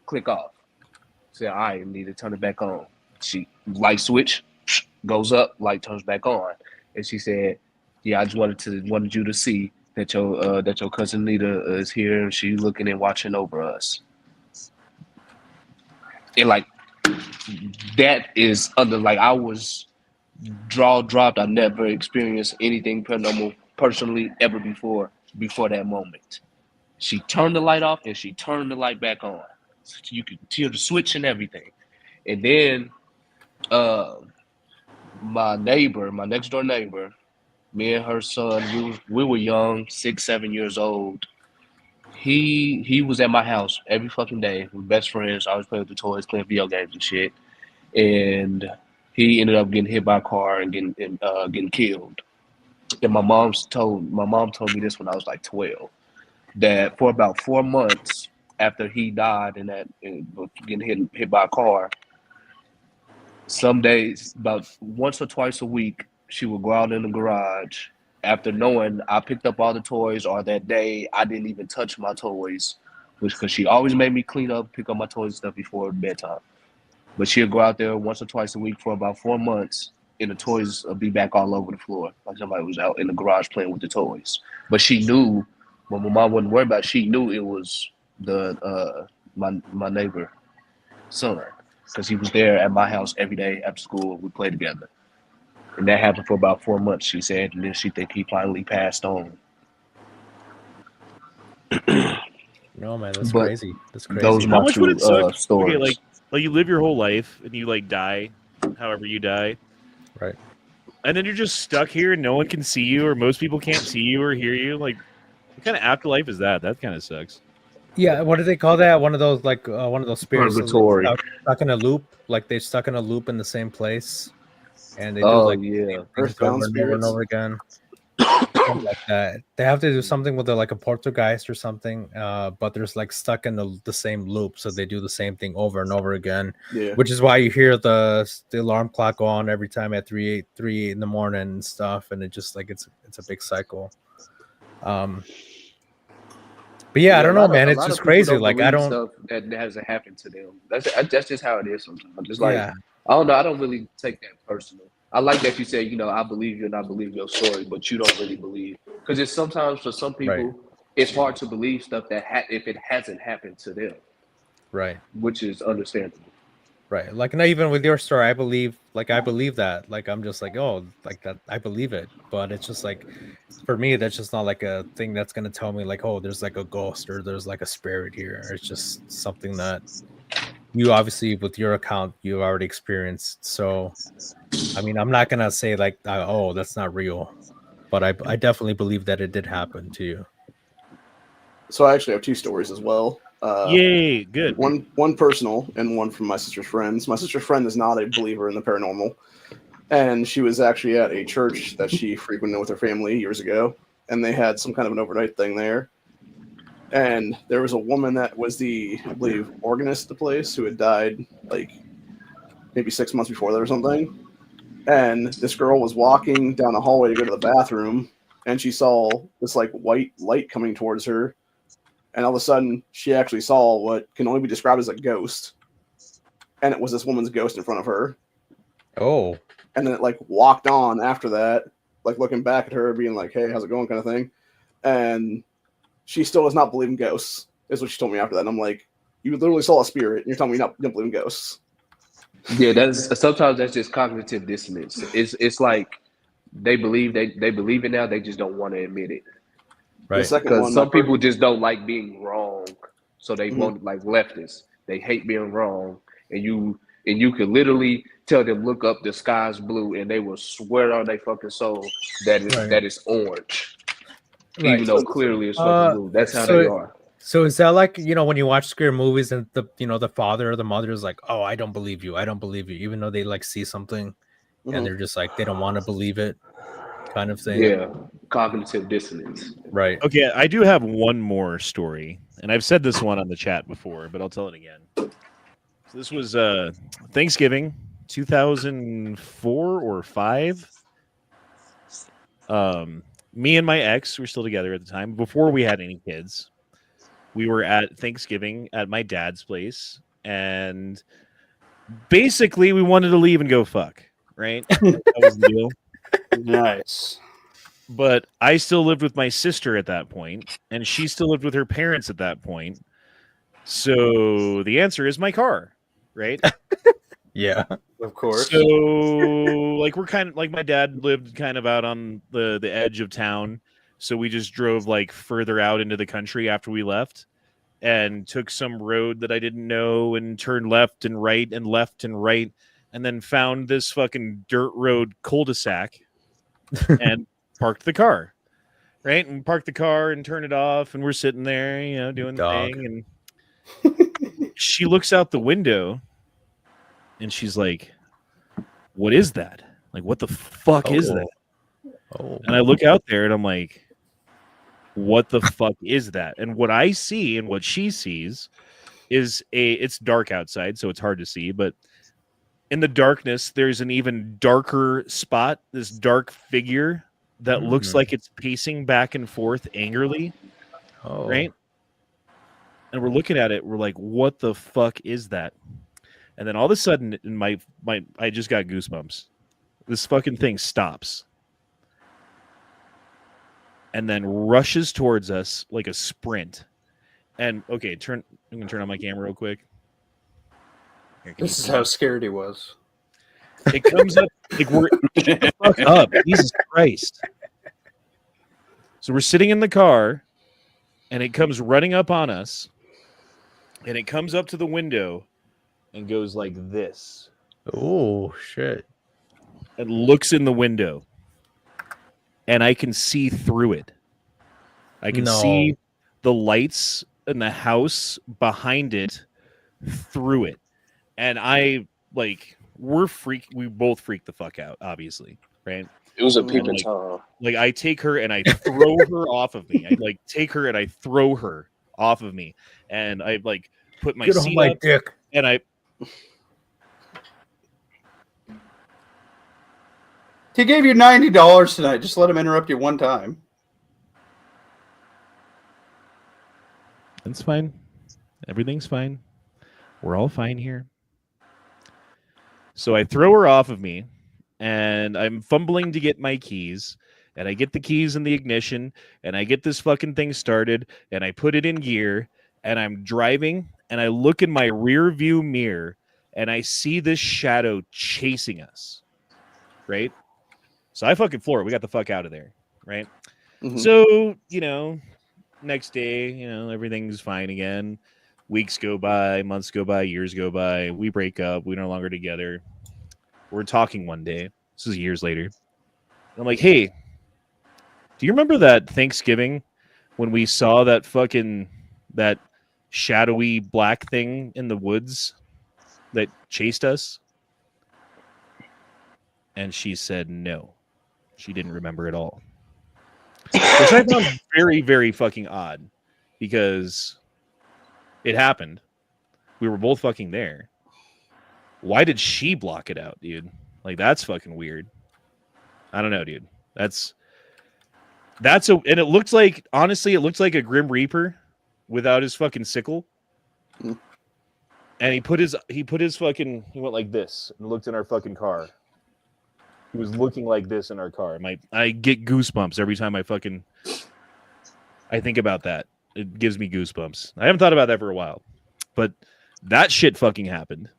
click off. I said, all right, Anita, turn it back on. She light switch goes up, light turns back on. And she said, yeah, I just wanted you to see that your cousin Anita is here and she's looking and watching over us. And like that is under like I was dropped. I never experienced anything paranormal personally ever before that moment. She turned the light off and she turned the light back on. So you could hear the switch and everything. And then my next door neighbor, me and her son, we were young, 6-7 years old. He was at my house every fucking day. We were best friends, always playing with the toys, playing video games and shit. And he ended up getting hit by a car and getting killed. And my mom told me this when I was like 12, that for about 4 months after he died and getting hit by a car, some days, about once or twice a week, she would go out in the garage after knowing I picked up all the toys, or that day I didn't even touch my toys, because she always made me clean up, pick up my toys and stuff before bedtime. But she'd go out there once or twice a week for about 4 months, and the toys would be back all over the floor, like somebody was out in the garage playing with the toys. But she knew, when my mom wasn't worried about it, she knew it was my neighbor son, because he was there at my house every day after school. We played together. And that happened for about 4 months, she said, and then she think he finally passed on. No, man, that's crazy. That's crazy. Those are How my much would it suck? stories. Okay, like you live your whole life and you like die, however you die, right? And then you're just stuck here and no one can see you, or most people can't see you or hear you. Like, what kind of afterlife is that? That kind of sucks. Yeah, what do they call that? One of those spirits Purgatory. stuck in a loop, like they're stuck in a loop in the same place, and they do Oh, like yeah. things over and over and over again. Something like that. They have to do something with like a poltergeist or something, but there's like stuck in the same loop, so they do the same thing over and over again. Yeah. Which is why you hear the alarm clock go on every time at 3 in the morning and stuff, and it just like it's a big cycle. But yeah, I don't know, man. It's just crazy. Like I don't stuff that hasn't happened to them. That's just how it is sometimes. Just like Yeah. I don't know. I don't really take that personal. I like that you say, I believe you and I believe your story, but you don't really believe, because it's sometimes for some people it's hard to believe stuff that if it hasn't happened to them, right, which is understandable. Right. Like not even with your story, I believe that. Like I'm just like, oh, like that I believe it. But it's just like for me, that's just not like a thing that's gonna tell me like, oh, there's like a ghost or there's like a spirit here. It's just something that you obviously with your account you already experienced. So I mean I'm not gonna say like oh, that's not real. But I definitely believe that it did happen to you. So I actually have two stories as well. Yay, good. One personal and one from my sister's friends. My sister's friend is not a believer in the paranormal, and she was actually at a church that she frequented with her family years ago, and they had some kind of an overnight thing there. And there was a woman that was I believe, organist at the place who had died like maybe 6 months before that or something. And this girl was walking down the hallway to go to the bathroom, and she saw this like white light coming towards her. And all of a sudden, she actually saw what can only be described as a ghost. And it was this woman's ghost in front of her. Oh. And then it like walked on after that, like looking back at her, being like, hey, how's it going kind of thing. And she still does not believe in ghosts, is what she told me after that. And I'm like, you literally saw a spirit, and you're telling me you don't believe in ghosts. Yeah, sometimes that's just cognitive dissonance. It's like they believe it now, they just don't want to admit it. Right. Because some people just don't like being wrong, so they won't, like leftists. They hate being wrong, and you could literally tell them look up the sky's blue, and they will swear on their fucking soul that it's orange, even though clearly it's fucking blue. That's how they are. So is that like when you watch scary movies and the father or the mother is like, oh, I don't believe you, even though they like see something, and they're just like they don't want to believe it. Kind of thing. Yeah, cognitive dissonance. Right. Okay, I do have one more story, and I've said this one on the chat before, but I'll tell it again. So this was Thanksgiving, 2004 or 5. Me and my ex were still together at the time. Before we had any kids, we were at Thanksgiving at my dad's place, and basically we wanted to leave and go fuck. Right? That was the deal. Nice. But I still lived with my sister at that point, and she still lived with her parents at that point. So the answer is my car, right? Yeah, of course. So like we're kind of like my dad lived kind of out on the edge of town, so we just drove like further out into the country after we left and took some road that I didn't know and turned left and right and left and right. And then found this fucking dirt road cul-de-sac and parked the car, right? And parked the car and turned it off, and we're sitting there, doing the thing. And she looks out the window, and she's like, "What is that? Like, what the fuck is that?" Oh. And I look out there, and I'm like, "What the fuck is that?" And what I see and what she sees is it's dark outside, so it's hard to see, but in the darkness, there's an even darker spot, this dark figure that looks like it's pacing back and forth angrily. Oh. Right? And we're looking at it. We're like, what the fuck is that? And then all of a sudden, in my I just got goosebumps. This fucking thing stops. And then rushes towards us like a sprint. And, okay, I'm going to turn on my camera real quick. This is how scared he was. It comes up like we're shut the fuck up. Jesus Christ. So we're sitting in the car, and it comes running up on us, and it comes up to the window and goes like this. Oh shit. And looks in the window. And I can see through it. I can see the lights in the house behind it through it. And we both freaked the fuck out, obviously, right? It was a And, peeping Tom. like I take her and I throw her off of me. I like take her and I throw her off of me, and I like put my Get off seat my up, dick. and I. He gave you $90 tonight. Just let him interrupt you one time. It's fine. Everything's fine. We're all fine here. So I throw her off of me, and I'm fumbling to get my keys, and I get the keys in the ignition, and I get this fucking thing started, and I put it in gear, and I'm driving, and I look in my rear view mirror, and I see this shadow chasing us, right? So I fucking floor it. We got the fuck out of there, right? Mhm. So, you know, next day, you know, everything's fine again. Weeks go by, months go by, years go by. We break up. We're no longer together. We're talking one day. This is years later. I'm like, hey, do you remember that Thanksgiving when we saw that shadowy black thing in the woods that chased us? And she said no. She didn't remember at all. Which I found very, very fucking odd because it happened. We were both fucking there. Why did she block it out, dude? Like, that's fucking weird. I don't know, dude. That's and it looks like, honestly, it looks like a Grim Reaper without his fucking sickle. Mm. And he went like this and looked in our fucking car. He was looking like this in our car. I get goosebumps every time I think about that. It gives me goosebumps. I haven't thought about that for a while, but that shit fucking happened.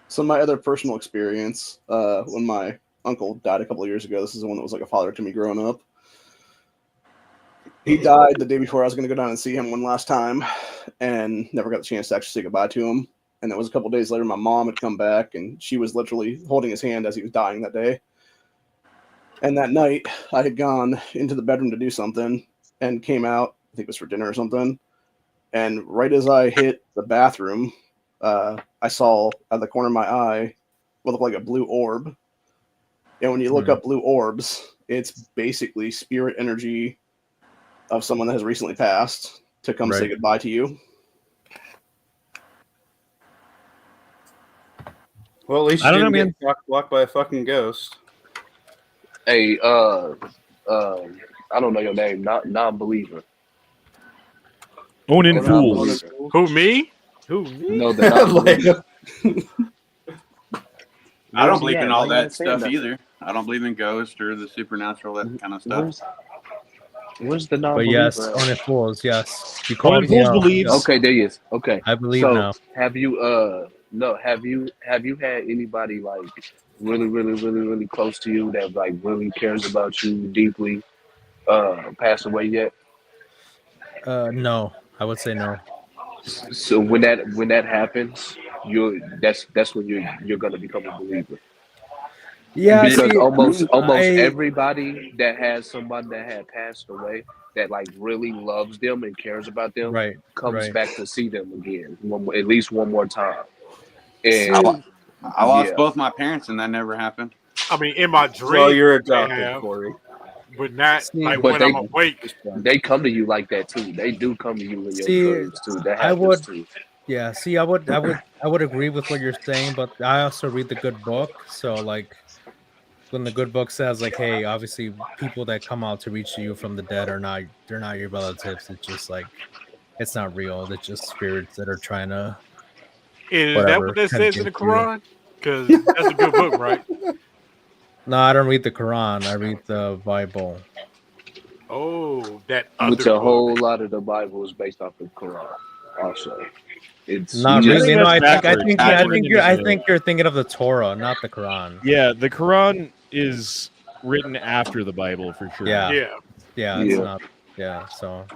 So my other personal experience, when my uncle died a couple of years ago, this is the one that was like a father to me growing up. He died the day before I was going to go down and see him one last time, and never got the chance to actually say goodbye to him. And it was a couple of days later, my mom had come back, and she was literally holding his hand as he was dying that day. And that night, I had gone into the bedroom to do something and came out, I think it was for dinner or something. And right as I hit the bathroom, I saw out of the corner of my eye what looked like a blue orb. And when you look up blue orbs, it's basically spirit energy of someone that has recently passed to come say goodbye to you. Well, at least you didn't get blocked by a fucking ghost. Hey, I don't know your name. Non-believer. Own in fools. Who, me? Who, me? No, the non-believer. I don't believe in all that stuff either. I don't believe in ghosts or the supernatural, that kind of stuff. Where's the But non-believer? yes, on it fools, yes. You On it fools believes. Okay, there he is. Okay, I believe so now. have you have you had anybody like really close to you that like really cares about you deeply pass away yet? No, I would say no. So when that happens, that's when you're gonna become a believer. Yeah, Because see, almost everybody that has somebody that had passed away that like really loves them and cares about them comes back to see them again, at least one more time. And I lost both my parents, and that never happened. I mean, in my dream, Well, you're adopted, Corey. But not like but when I'm awake. They come to you like that too. They do come to you in your dreams too. That I happens would, too. yeah. See, I would agree with what you're saying, but I also read the good book. So, like, when the good book says, like, hey, obviously, people that come out to reach you from the dead they're not your relatives. It's just like, it's not real. It's just spirits that are trying to. Is that what that says in the Quran? Because that's a good book, right? No, I don't read the Quran. I read the Bible. Oh, that Which a whole lot of the Bible is based off the Quran. Also, it's not really. No, I think you're you're thinking of the Torah, not the Quran. Yeah, the Quran is written after the Bible for sure. Yeah. It's not. Yeah, so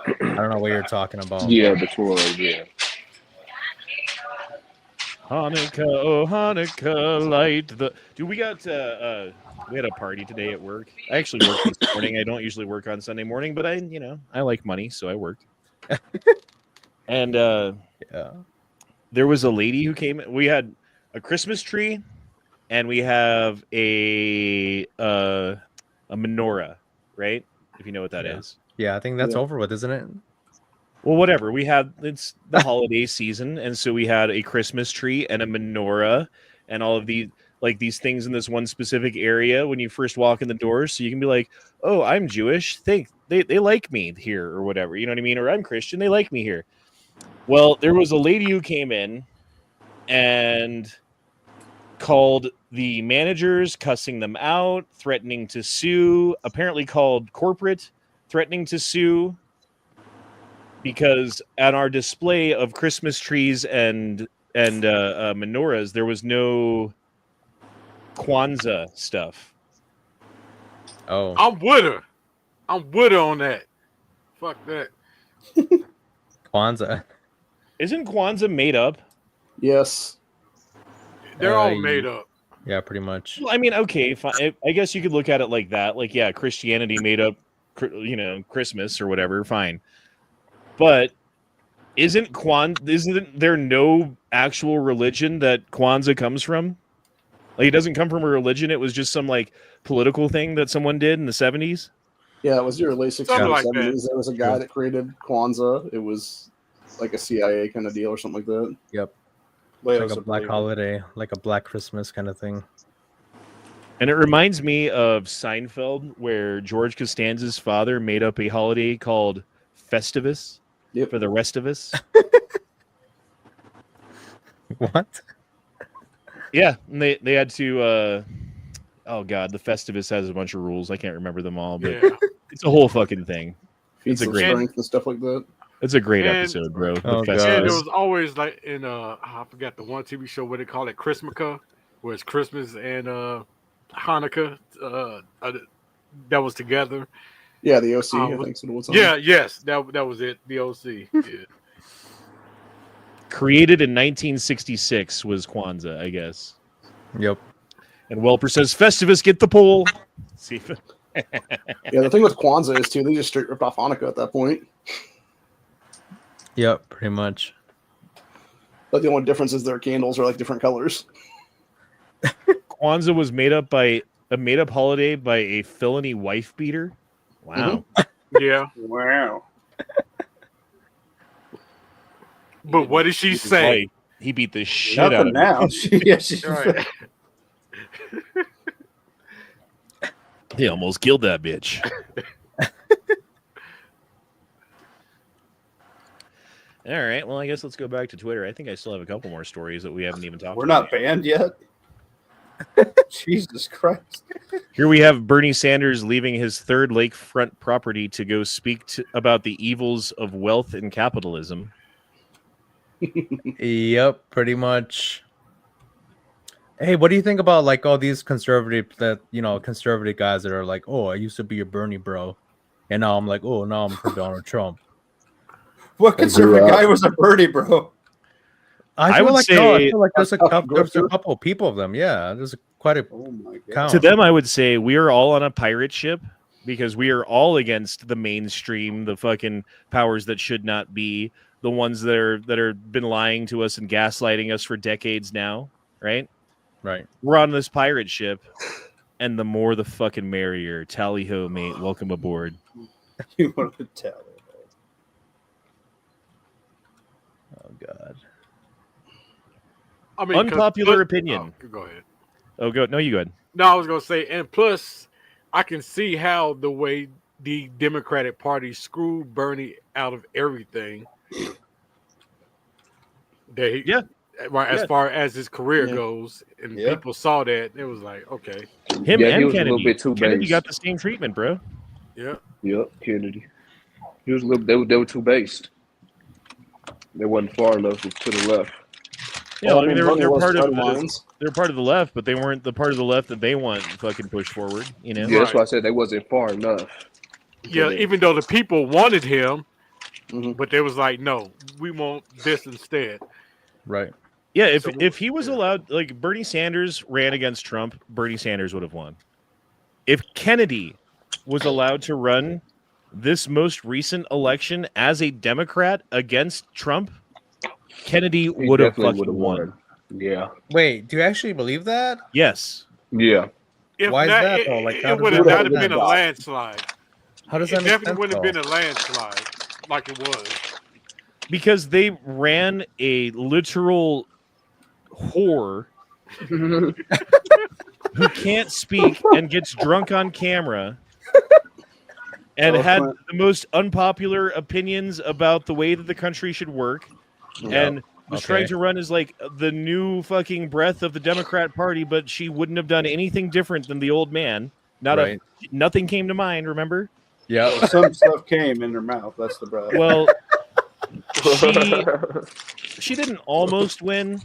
I don't know what you're talking about. Yeah, the Torah. Yeah. Hanukkah, oh Hanukkah, light the. Dude, we got we had a party today at work. I actually worked this morning. I don't usually work on Sunday morning, but I like money, so I worked. And there was a lady who came. We had a Christmas tree, and we have a menorah, right? If you know what that is. Yeah, I think that's over with, isn't it? Well, whatever. It's the holiday season, and so we had a Christmas tree and a menorah and all of these things in this one specific area when you first walk in the door, so you can be like, "Oh, I'm Jewish. They like me here," or whatever. You know what I mean? Or I'm Christian. They like me here. Well, there was a lady who came in and called the managers, cussing them out, threatening to sue. Apparently, called corporate, threatening to sue. Because at our display of Christmas trees and menorahs, there was no Kwanzaa stuff. Oh, I'm with her. I'm with her on that. Fuck that. Kwanzaa. Isn't Kwanzaa made up? Yes. They're all made up. Yeah, pretty much. Well, I mean, okay, fine. I guess you could look at it like that. Like, yeah, Christianity made up, Christmas or whatever. Fine. But isn't there no actual religion that Kwanzaa comes from? Like, it doesn't come from a religion. It was just some like political thing that someone did in the 70s. Yeah, it was your late 60s Something or like 70s. There was a guy that created Kwanzaa. It was like a CIA kind of deal or something like that. Yep. Like a black holiday, like a black Christmas kind of thing. And it reminds me of Seinfeld, where George Costanza's father made up a holiday called Festivus for the rest of us. What? Yeah, and they had to. Oh God, the Festivus has a bunch of rules. I can't remember them all, but it's a whole fucking thing. Feats of strength and stuff like that. It's a great episode, bro. Oh, the And Festivus. it was always like in I forgot the one TV show where they call it Christmaka, where it's Christmas and Hanukkah that was together. Yeah, the OC. I think so. Yeah, yes, that was it. The OC. Yeah. Created in 1966 was Kwanzaa, I guess. Yep. And Welper says, Festivus, get the poll. See if Yeah, the thing with Kwanzaa is too, they just straight ripped off Hanukkah at that point. Yep, pretty much. But the only difference is their candles are like different colors. Kwanzaa was made up holiday by a felony wife beater. Wow. Yeah. Wow. But what did she say? He beat the shit out of now. She's Right. He almost killed that bitch. All right. Well, I guess let's go back to Twitter. I think I still have a couple more stories that we haven't even talked We're about. not banned yet. Jesus Christ. Here we have Bernie Sanders leaving his third lakefront property to go speak about the evils of wealth and capitalism. Yep, pretty much. Hey, what do you think about like all these conservative guys that are like, oh, I used to be a Bernie bro, and now I'm like, oh, now I'm for Donald Trump. What conservative guy was a Bernie bro? I would feel like there's a couple of people of them. Yeah, there's quite a count. To them, I would say we are all on a pirate ship because we are all against the mainstream, the fucking powers that should not be, the ones that are been lying to us and gaslighting us for decades now, right? Right. We're on this pirate ship, and the more the fucking merrier. Tally ho, mate. Welcome aboard. You want to tell it? Oh God. I mean, Unpopular opinion. Oh, go ahead. Oh, go. No, you go ahead. No, I was gonna say, and plus, I can see how the way the Democratic Party screwed Bernie out of everything. As far as his career goes, and people saw that, it was like, okay. Him and he was Kennedy. a little bit too Kennedy based. got the same treatment, bro. Yeah. Yep, Kennedy. He was a little. They were too based. They wasn't far enough to the left. Yeah, I mean they're Bernie was part of lines. they're part of the left, but they weren't the part of the left that they want fucking push forward. You know. Yeah, that's why I said they wasn't far enough. Yeah, even though the people wanted him, but they was like, no, we want this instead. Right. Yeah, if he was allowed, like Bernie Sanders ran against Trump, Bernie Sanders would have won. If Kennedy was allowed to run this most recent election as a Democrat against Trump, Kennedy He would have definitely fucking won. Yeah. Wait, do you actually believe that? Yes. Yeah. If Why is not, that though? Like, how it does would that have make not have been a sense? landslide. How does It that make definitely sense wouldn't have though? been a landslide like it was. Because they ran a literal whore who can't speak and gets drunk on camera and had the most unpopular opinions about the way that the country should work and was trying to run as like the new fucking breath of the Democrat Party, but she wouldn't have done anything different than the old man. Nothing came to mind, remember? Yeah. Well, some stuff came in her mouth. That's the breath. Well, she didn't almost win,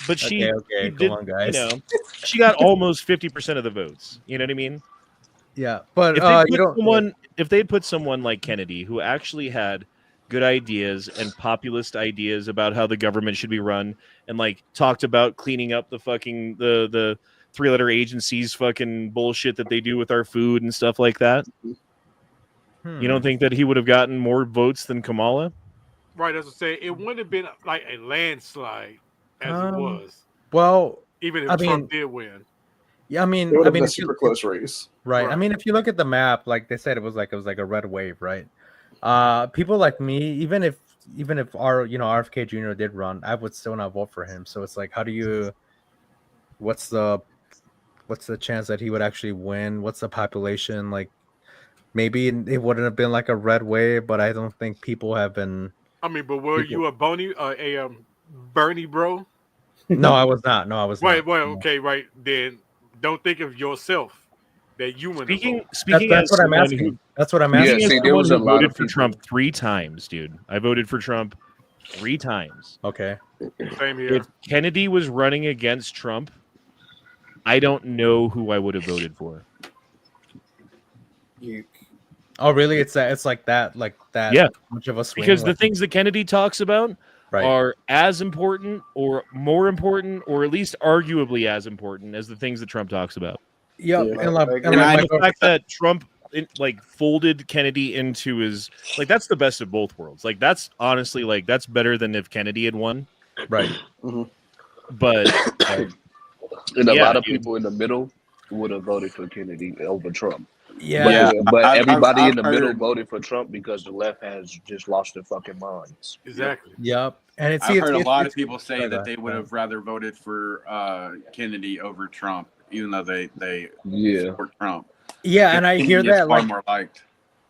but she Okay, did, come on, guys. you know, she got almost 50% of the votes. You know what I mean? Yeah, but if they'd put someone like Kennedy, who actually had good ideas and populist ideas about how the government should be run, and like talked about cleaning up the fucking the 3-letter agencies fucking bullshit that they do with our food and stuff like that. You don't think that he would have gotten more votes than Kamala? Right, as I say, it wouldn't have been like a landslide as it was. Well, Even if I Trump mean, did win. Yeah, I mean, It would have been a if super close race. Right. I mean, if you look at the map, like they said, it was like a red wave, right? People like me, even if our RFK Jr. did run, I would still not vote for him. So it's like, what's the chance that he would actually win? What's the population? Like, maybe it wouldn't have been like a red wave, but I don't think people have been. I mean, but were you a Bernie bro? No, I was not. No, I was right, not. Well, okay, right. Then don't think of yourself that you win. Speaking that's as what I'm someone asking. who- That's what I'm speaking asking. as there someone was a who lot voted of for people- Trump 3 times, dude. I voted for Trump 3 times. Okay. Same here. If Kennedy was running against Trump, I don't know who I would have voted for. Oh, really? It's like that Yeah, much of a swing. because the like- things that Kennedy talks about are as important or more important or at least arguably as important as the things that Trump talks about. Yep. Yeah, And the fact that Trump folded Kennedy into his that's the best of both worlds. Like that's honestly that's better than if Kennedy had won. Right. But And a lot of people in the middle would have voted for Kennedy over Trump. Yeah. But everybody I've in the middle heard- voted for Trump because the left has just lost their fucking minds. Exactly. Yep. And it's I've heard a lot of it's- people say sorry, that go they ahead. would have rather voted for Kennedy over Trump, even though they support Trump. Yeah, and I Kennedy hear is that far more liked.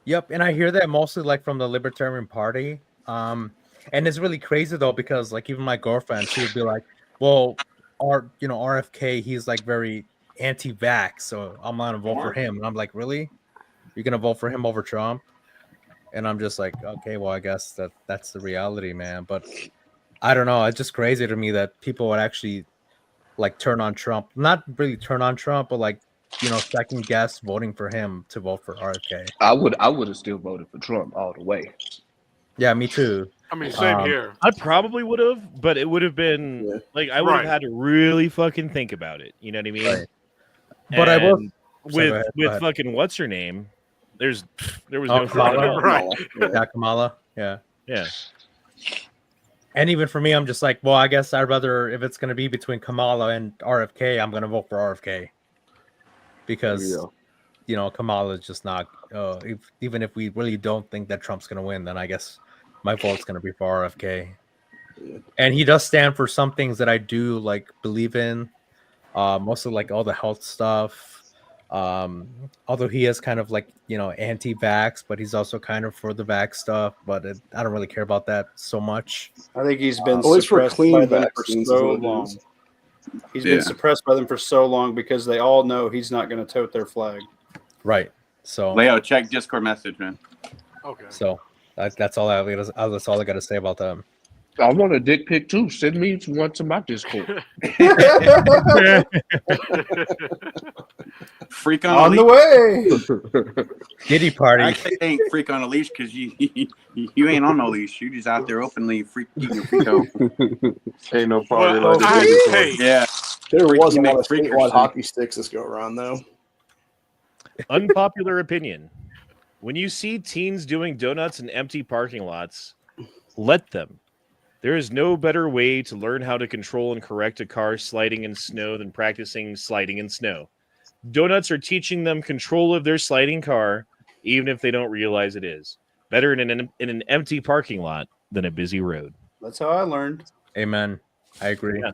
Yep, and I hear that mostly like from the Libertarian Party. And it's really crazy though, because like even my girlfriend, she would be like, well, RFK, he's like very anti-vax, so I'm gonna vote for him. And I'm like, really? You're gonna vote for him over Trump? And I'm just like, okay, well, I guess that's the reality, man. But I don't know. It's just crazy to me that people would actually like turn on Trump. Not really turn on Trump, but like, second guess voting for him to vote for RFK. I would have still voted for Trump all the way. Yeah, me too. I mean, same here. I probably would have, but it would have been I would have had to really fucking think about it. You know what I mean? Right. But I will with go ahead. fucking what's her name? There was Oh, no Kamala? Right. Yeah, Kamala. Yeah. Yeah. And even for me, I'm just like, well, I guess I'd rather, if it's going to be between Kamala and RFK, I'm going to vote for RFK. Because, Kamala is just not, even if we really don't think that Trump's going to win, then I guess my vote's going to be for RFK. And he does stand for some things that I do like believe in, mostly like all the health stuff. Although he is kind of like anti-vax, but he's also kind of for the vax stuff. But I don't really care about that so much. I think he's been Always for suppressed clean by them for vaccines is so what it long. is. He's been suppressed by them for so long because they all know he's not going to tote their flag. Right. So Leo, check Discord message, man. Okay. So that's all that's all I got to say about them. I want a dick pic too. Send me one to my Discord. Freak On a the leash. way. Giddy party. Actually, it ain't freak on a leash because you ain't on no leash. You just out there openly freaking your freako. Ain't no party Well, like I- this. hey, Yeah. There was a make lot of freaker statewide shit. hockey sticks this go around, though. Unpopular opinion. When you see teens doing donuts in empty parking lots, let them. There is no better way to learn how to control and correct a car sliding in snow than practicing sliding in snow. Donuts are teaching them control of their sliding car, even if they don't realize it is. Better in an empty parking lot than a busy road. That's how I learned. Amen. I agree. Yeah.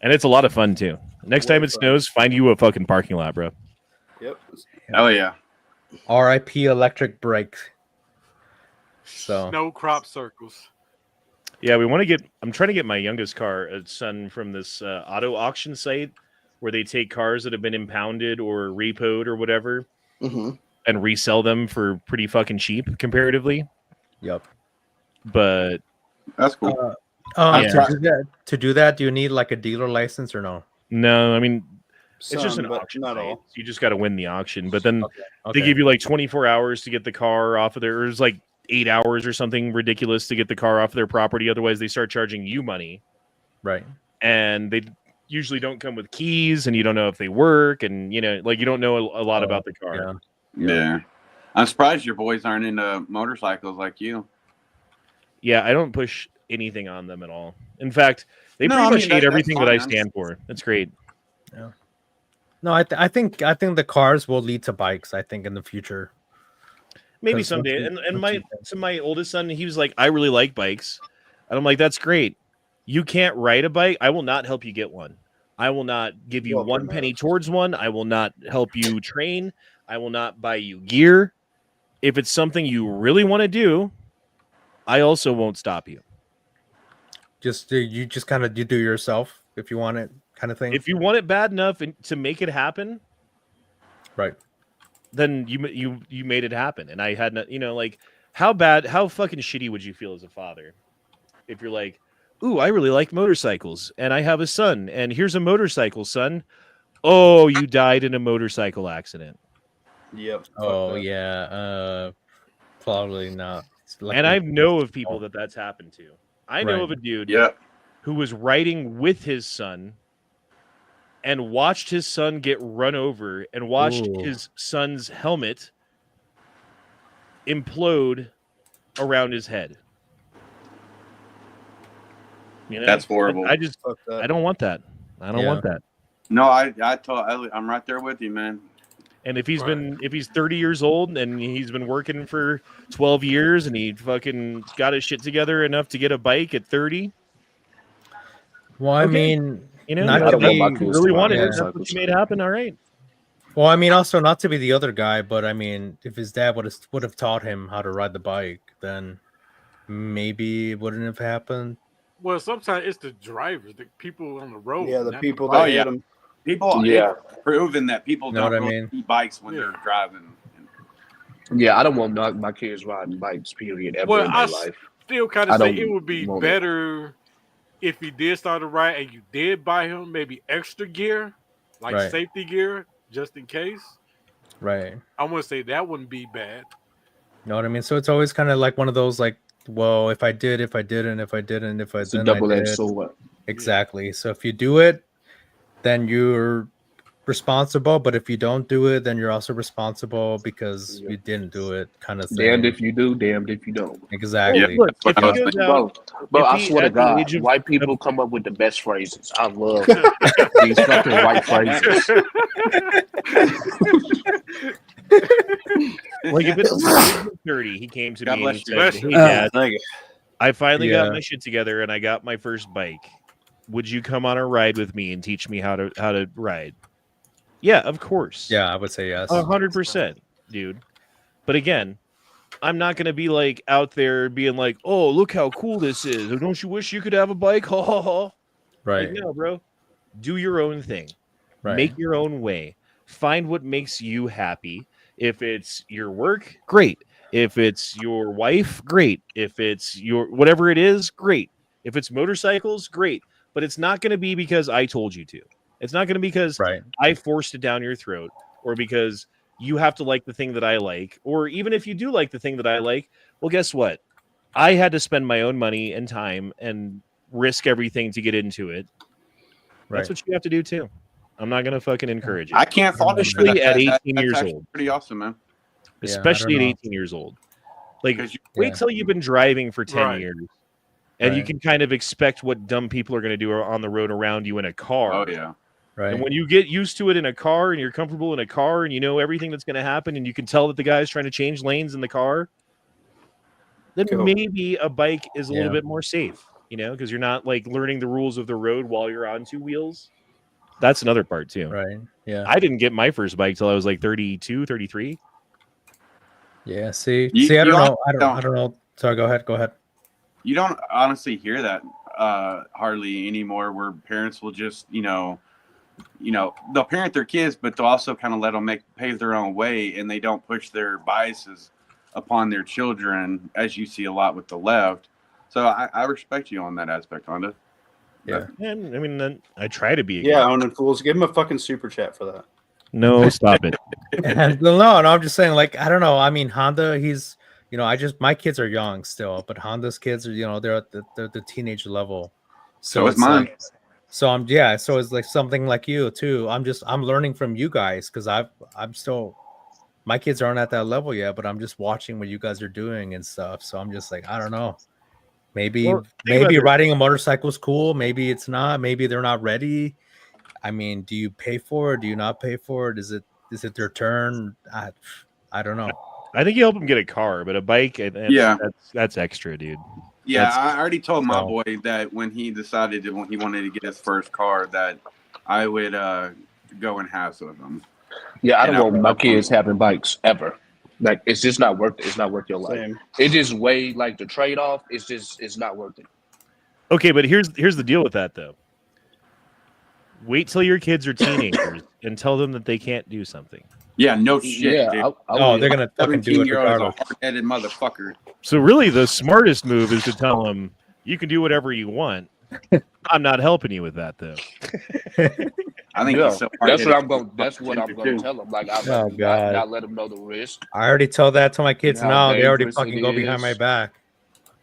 And it's a lot of fun, too. Next time it snows, find you a fucking parking lot, bro. Yep. Oh, yeah. RIP electric brake. So Snow crop circles. Yeah, I'm trying to get my youngest son from this auto auction site where they take cars that have been impounded or repoed or whatever and resell them for pretty fucking cheap comparatively. Yep. But that's cool. To do that, do you need like a dealer license or no? No, I mean, it's just Some, an but auction not site. all. You just got to win the auction. But then Okay. they give you like 24 hours to get the car off of there. It's like 8 hours or something ridiculous to get the car off of their property. Otherwise, they start charging you money. Right. And they usually don't come with keys, and you don't know if they work, and you don't know a lot about the car. Yeah. I'm surprised your boys aren't into motorcycles like you. Yeah, I don't push anything on them at all. In fact, they pretty much hate everything that I stand for. That's great. Yeah. No, I think the cars will lead to bikes. I think in the future. Maybe someday. And my oldest son, he was like, I really like bikes, and I'm like, that's great. You can't ride a bike. I will not help you get one. I will not give you one penny towards one. I will not help you train. I will not buy you gear. If it's something you really want to do, I also won't stop you. You do yourself if you want it, kind of thing. If you want it bad enough to make it happen, right? Then you made it happen. And I had how fucking shitty would you feel as a father if you're like, ooh, I really like motorcycles, and I have a son, and here's a motorcycle, son. Oh, you died in a motorcycle accident. Yep. Oh, yeah. Probably not. And I know of people that's happened to. I know of a dude who was riding with his son and watched his son get run over and watched his son's helmet implode around his head. That's horrible. I don't want that. I don't want that. No, I'm right there with you, man. And if he's 30 years old and he's been working for 12 years and he fucking got his shit together enough to get a bike at 30. Well, I mean, not to be really wanted it. That's what you made happen. All right. Well, I mean, also not to be the other guy, but I mean, if his dad would have taught him how to ride the bike, then maybe it wouldn't have happened. Well, sometimes it's the drivers, the people on the road. Yeah, the people that hit them. People, it's proven that people Know don't what I really mean? see bikes when they're driving. Yeah, I don't want my kids riding bikes, period, ever in their life. Still kind of say it would be better if he did start to ride and you did buy him maybe extra gear, like safety gear, just in case. Right. I want to say that wouldn't be bad. You know what I mean? So it's always kind of like one of those like, well, if I did, if I didn't, if I didn't, if I It's didn't, a double-edged I did. sword. Exactly. So if you do it, then you're responsible. But if you don't do it, then you're also responsible because you didn't do it, kind of thing. Damned if you do, damned if you don't. Exactly. Yeah, look, but I swear to God, white people come up with the best phrases. I love these fucking white phrases. Like if it's 30, he came to me and he said, "Hey, Dad, I finally got my shit together and I got my first bike. Would you come on a ride with me and teach me how to ride?" Yeah, of course. Yeah, I would say yes. 100%, dude. But again, I'm not gonna be like out there being like, "Oh, look how cool this is! Don't you wish you could have a bike?" Ha ha ha. Right. Like, no, bro. Do your own thing. Right. Make your own way. Find what makes you happy. If it's your work, great. If it's your wife, great. If it's your whatever it is, great. If it's motorcycles, great. But it's not going to be because I told you to. It's not going to be because I forced it down your throat or because you have to like the thing that I like. Or even if you do like the thing that I like, well, guess what? I had to spend my own money and time and risk everything to get into it. That's what you have to do too. I'm not going to fucking encourage it. I can't fault you for that. Especially at 18 That's years actually old. pretty awesome, man. Especially at 18 years old. Like, wait till you've been driving for 10 years And you can kind of expect what dumb people are going to do on the road around you in a car. Oh yeah. Right. And when you get used to it in a car and you're comfortable in a car and you know everything that's going to happen and you can tell that the guy's trying to change lanes in the car, then maybe a bike is a little bit more safe, you know, because you're not like learning the rules of the road while you're on two wheels. That's another part too. Right. Yeah. I didn't get my first bike till I was like 32, 33. Yeah. See, you I don't know. I don't know. Sorry, go ahead. You don't honestly hear that hardly anymore, where parents will just, they'll parent their kids, but they'll also kind of let them pave their own way, and they don't push their biases upon their children, as you see a lot with the left. So I respect you on that aspect, Honda. Yeah. And I mean, I try to be. Yeah, Onan Fools. Give him a fucking super chat for that. No, stop it. No, I'm just saying, like, I don't know. I mean, Honda, he's, my kids are young still, but Honda's kids are, they're at the teenage level. So is mine. Like, so it's like something like you too. I'm learning from you guys because I'm still, my kids aren't at that level yet, but I'm just watching what you guys are doing and stuff. So I'm just like, I don't know. Maybe riding a motorcycle is cool. Maybe it's not. Maybe they're not ready. I mean, do you pay for it? Do you not pay for it? Is it their turn? I don't know. I think you help them get a car, but a bike, that's extra, dude. Yeah, I already told my boy that when he decided when he wanted to get his first car, that I would go and hassle with him. Yeah, I don't want my kids having bikes ever. Like, it's just not worth it. It's not worth your life. Same. It just way like the trade off. It's not worth it. Okay, but here's the deal with that though. Wait till your kids are teenagers and tell them that they can't do something. Yeah, no shit. Yeah, dude. They're gonna fucking do it regardless. A hard-headed motherfucker. So really, the smartest move is to tell them you can do whatever you want. I'm not helping you with that though. I think that's what I'm going. That's what I'm going to tell them. Like, I'm not let them know the risk. I already told that to my kids And now. how They already dangerous fucking it go behind is. my back.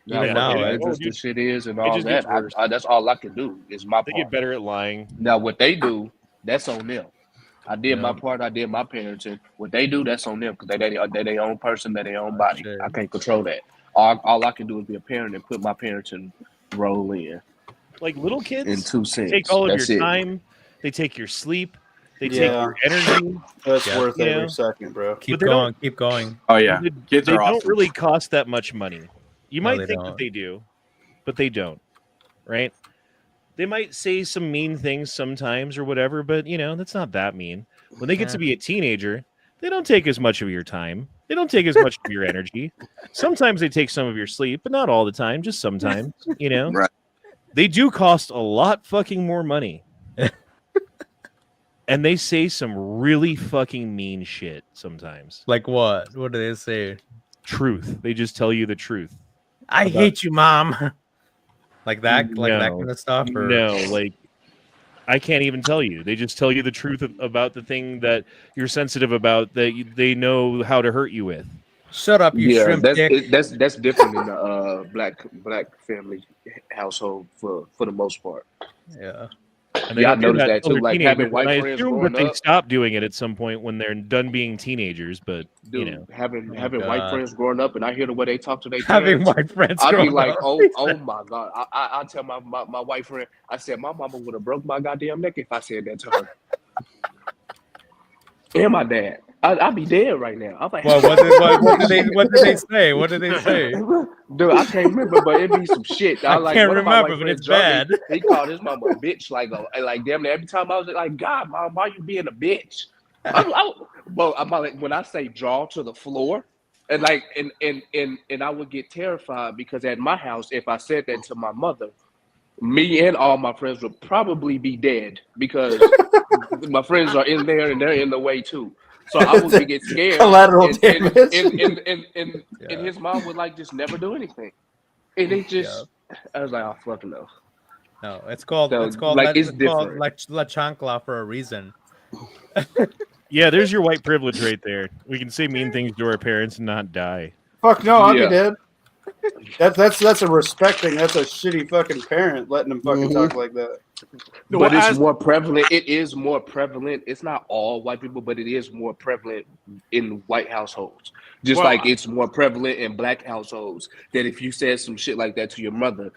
Even now, the shit is and all that. That's all I can do. Is my They part. get better at lying. Now, what they do, that's on them. I did my part. I did my parenting. What they do, that's on them because they their own person, they their own body. I can't control that. All I can do is be a parent and put my parenting role in. Like little kids, in 2 cents. Take all of That's your it. time. They take your sleep. They take your energy. That's worth every second, bro. Keep going. Oh yeah, kids they are don't awesome. really cost that much money. You might they think don't. that they do, but they don't. Right? They might say some mean things sometimes or whatever, but that's not that mean. When they get to be a teenager, they don't take as much of your time. They don't take as much of your energy. Sometimes they take some of your sleep, but not all the time, just sometimes, Right. They do cost a lot fucking more money. And they say some really fucking mean shit sometimes. Like what? What do they say? Truth. They just tell you the truth. I hate you, Mom. Like that? Like that No. kind of stuff? Or? No, like I can't even tell you. They just tell you the truth about the thing that you're sensitive about that they know how to hurt you with. Shut up, you shrimp dick. That's different in the black family household for the most part. Yeah. And they I don't do noticed that until too. they're Like teenagers, having white and I friends assume growing that they up. stop doing it at some point when they're done being teenagers. But Dude, having God. white friends growing up, and I hear the way they talk to their Having parents, white friends I'd be growing like, up. oh my God. I tell my white friend, I said, my mama would have broke my goddamn neck if I said that to her. And my dad. I'd be dead right now. I'm like, Well, what did they say? What did they say? Dude, I can't remember, but it'd be some shit. I like, can't one of my remember, white but it's friends, Johnny, bad. He called his mama a bitch, like damn near every time I was like, God, Mom, why you being a bitch? I'm like, when I say jaw to the floor, and like, and I would get terrified because at my house, if I said that to my mother, me and all my friends would probably be dead because my friends are in there and they're in the way too. So I would get scared. Collateral damage. And his mom would like just never do anything. And it just, I was like, oh, fuck no. No, it's called So, it's called like, it's called different. La Chancla for a reason. yeah, there's your white privilege right there. We can say mean things to our parents and not die. Fuck no, I'll Yeah. be dead. That's a respecting. That's a shitty fucking parent letting them fucking talk like that. But it's more prevalent. It is more prevalent. It's not all white people, but it is more prevalent in white households. Just like it's more prevalent in black households. That if you said some shit like that to your mother,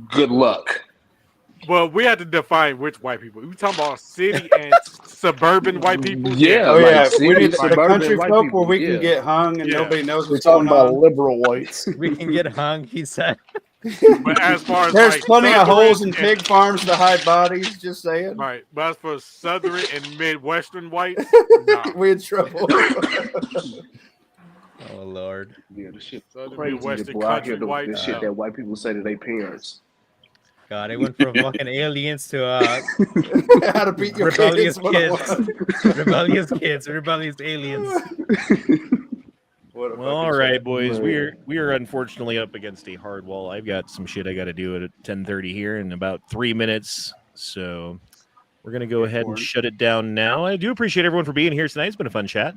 good luck. Well, we have to define which white people. We talking about city and suburban white people. Yeah, Oh like yeah, city, we need the suburban country white folk people, where we yeah. can get hung and Yeah. nobody knows We're what's going talking about on. liberal whites. We can get hung, he said. But as far as There's like plenty of holes in Southern pig farms to hide bodies. Just saying. right, but as for Southern and Midwestern whites, nah. We in trouble. Oh Lord. Yeah, the shit Southern crazy. Midwestern Boy, I hear country whites. the shit no. that white people say to their parents. God, it went from fucking aliens to How to beat your rebellious kids. kids. Rebellious kids, rebellious aliens. Well, all right, boys. We are unfortunately up against a hard wall. I've got some shit I got to do at 10:30 here in about 3 minutes. So we're gonna go ahead and shut it down now. I do appreciate everyone for being here tonight. It's been a fun chat.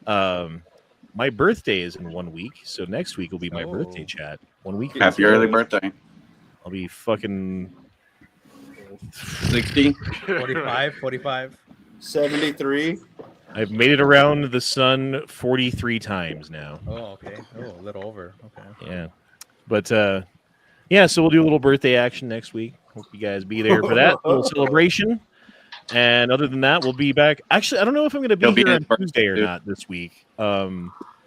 My birthday is in 1 week, so next week will be my birthday chat. 1 week. Happy early birthday. I'll be fucking 60, 45. 73. I've made it around the sun 43 times now. Oh, okay. Oh, a little over. Okay. Yeah. But yeah, so we'll do a little birthday action next week. Hope you guys be there for that little celebration. And other than that, we'll be back. Actually, I don't know if I'm going to be here on Tuesday or not this week.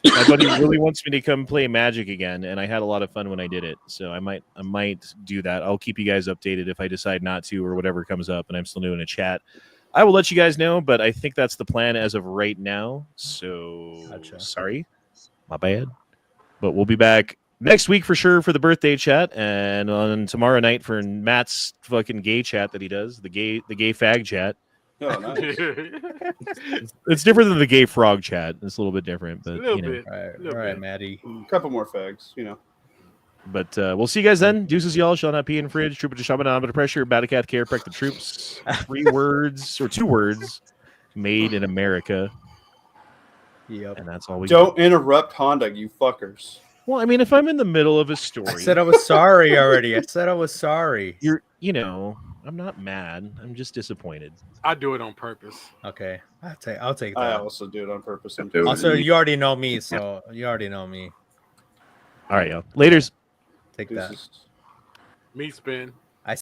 My buddy really wants me to come play Magic again, and I had a lot of fun when I did it. So I might do that. I'll keep you guys updated if I decide not to or whatever comes up, and I'm still doing a chat. I will let you guys know, but I think that's the plan as of right now. So Sorry, my bad. But we'll be back next week for sure for the birthday chat, and on tomorrow night for Matt's fucking gay chat that he does, the gay fag chat. Oh, nice. It's different than the gay frog chat. It's a little bit different, but little you know. bit. All right, Maddie. A couple more fags, you know. But we'll see you guys then. Deuces, y'all. Shall not pee in fridge. Trooper to shaman under pressure. Batacat care. Protect the troops. 3 words or 2 words. Made in America. Yep. And that's all we Don't got. interrupt Honda, you fuckers. Well, I mean, if I'm in the middle of a story, I said I was sorry already. I said I was sorry. I'm not mad. I'm just disappointed. I do it on purpose. Okay, I'll take that. I also do it on purpose. Also, you already know me, so you already know me. All right, y'all. Laters. Take that. Me spin.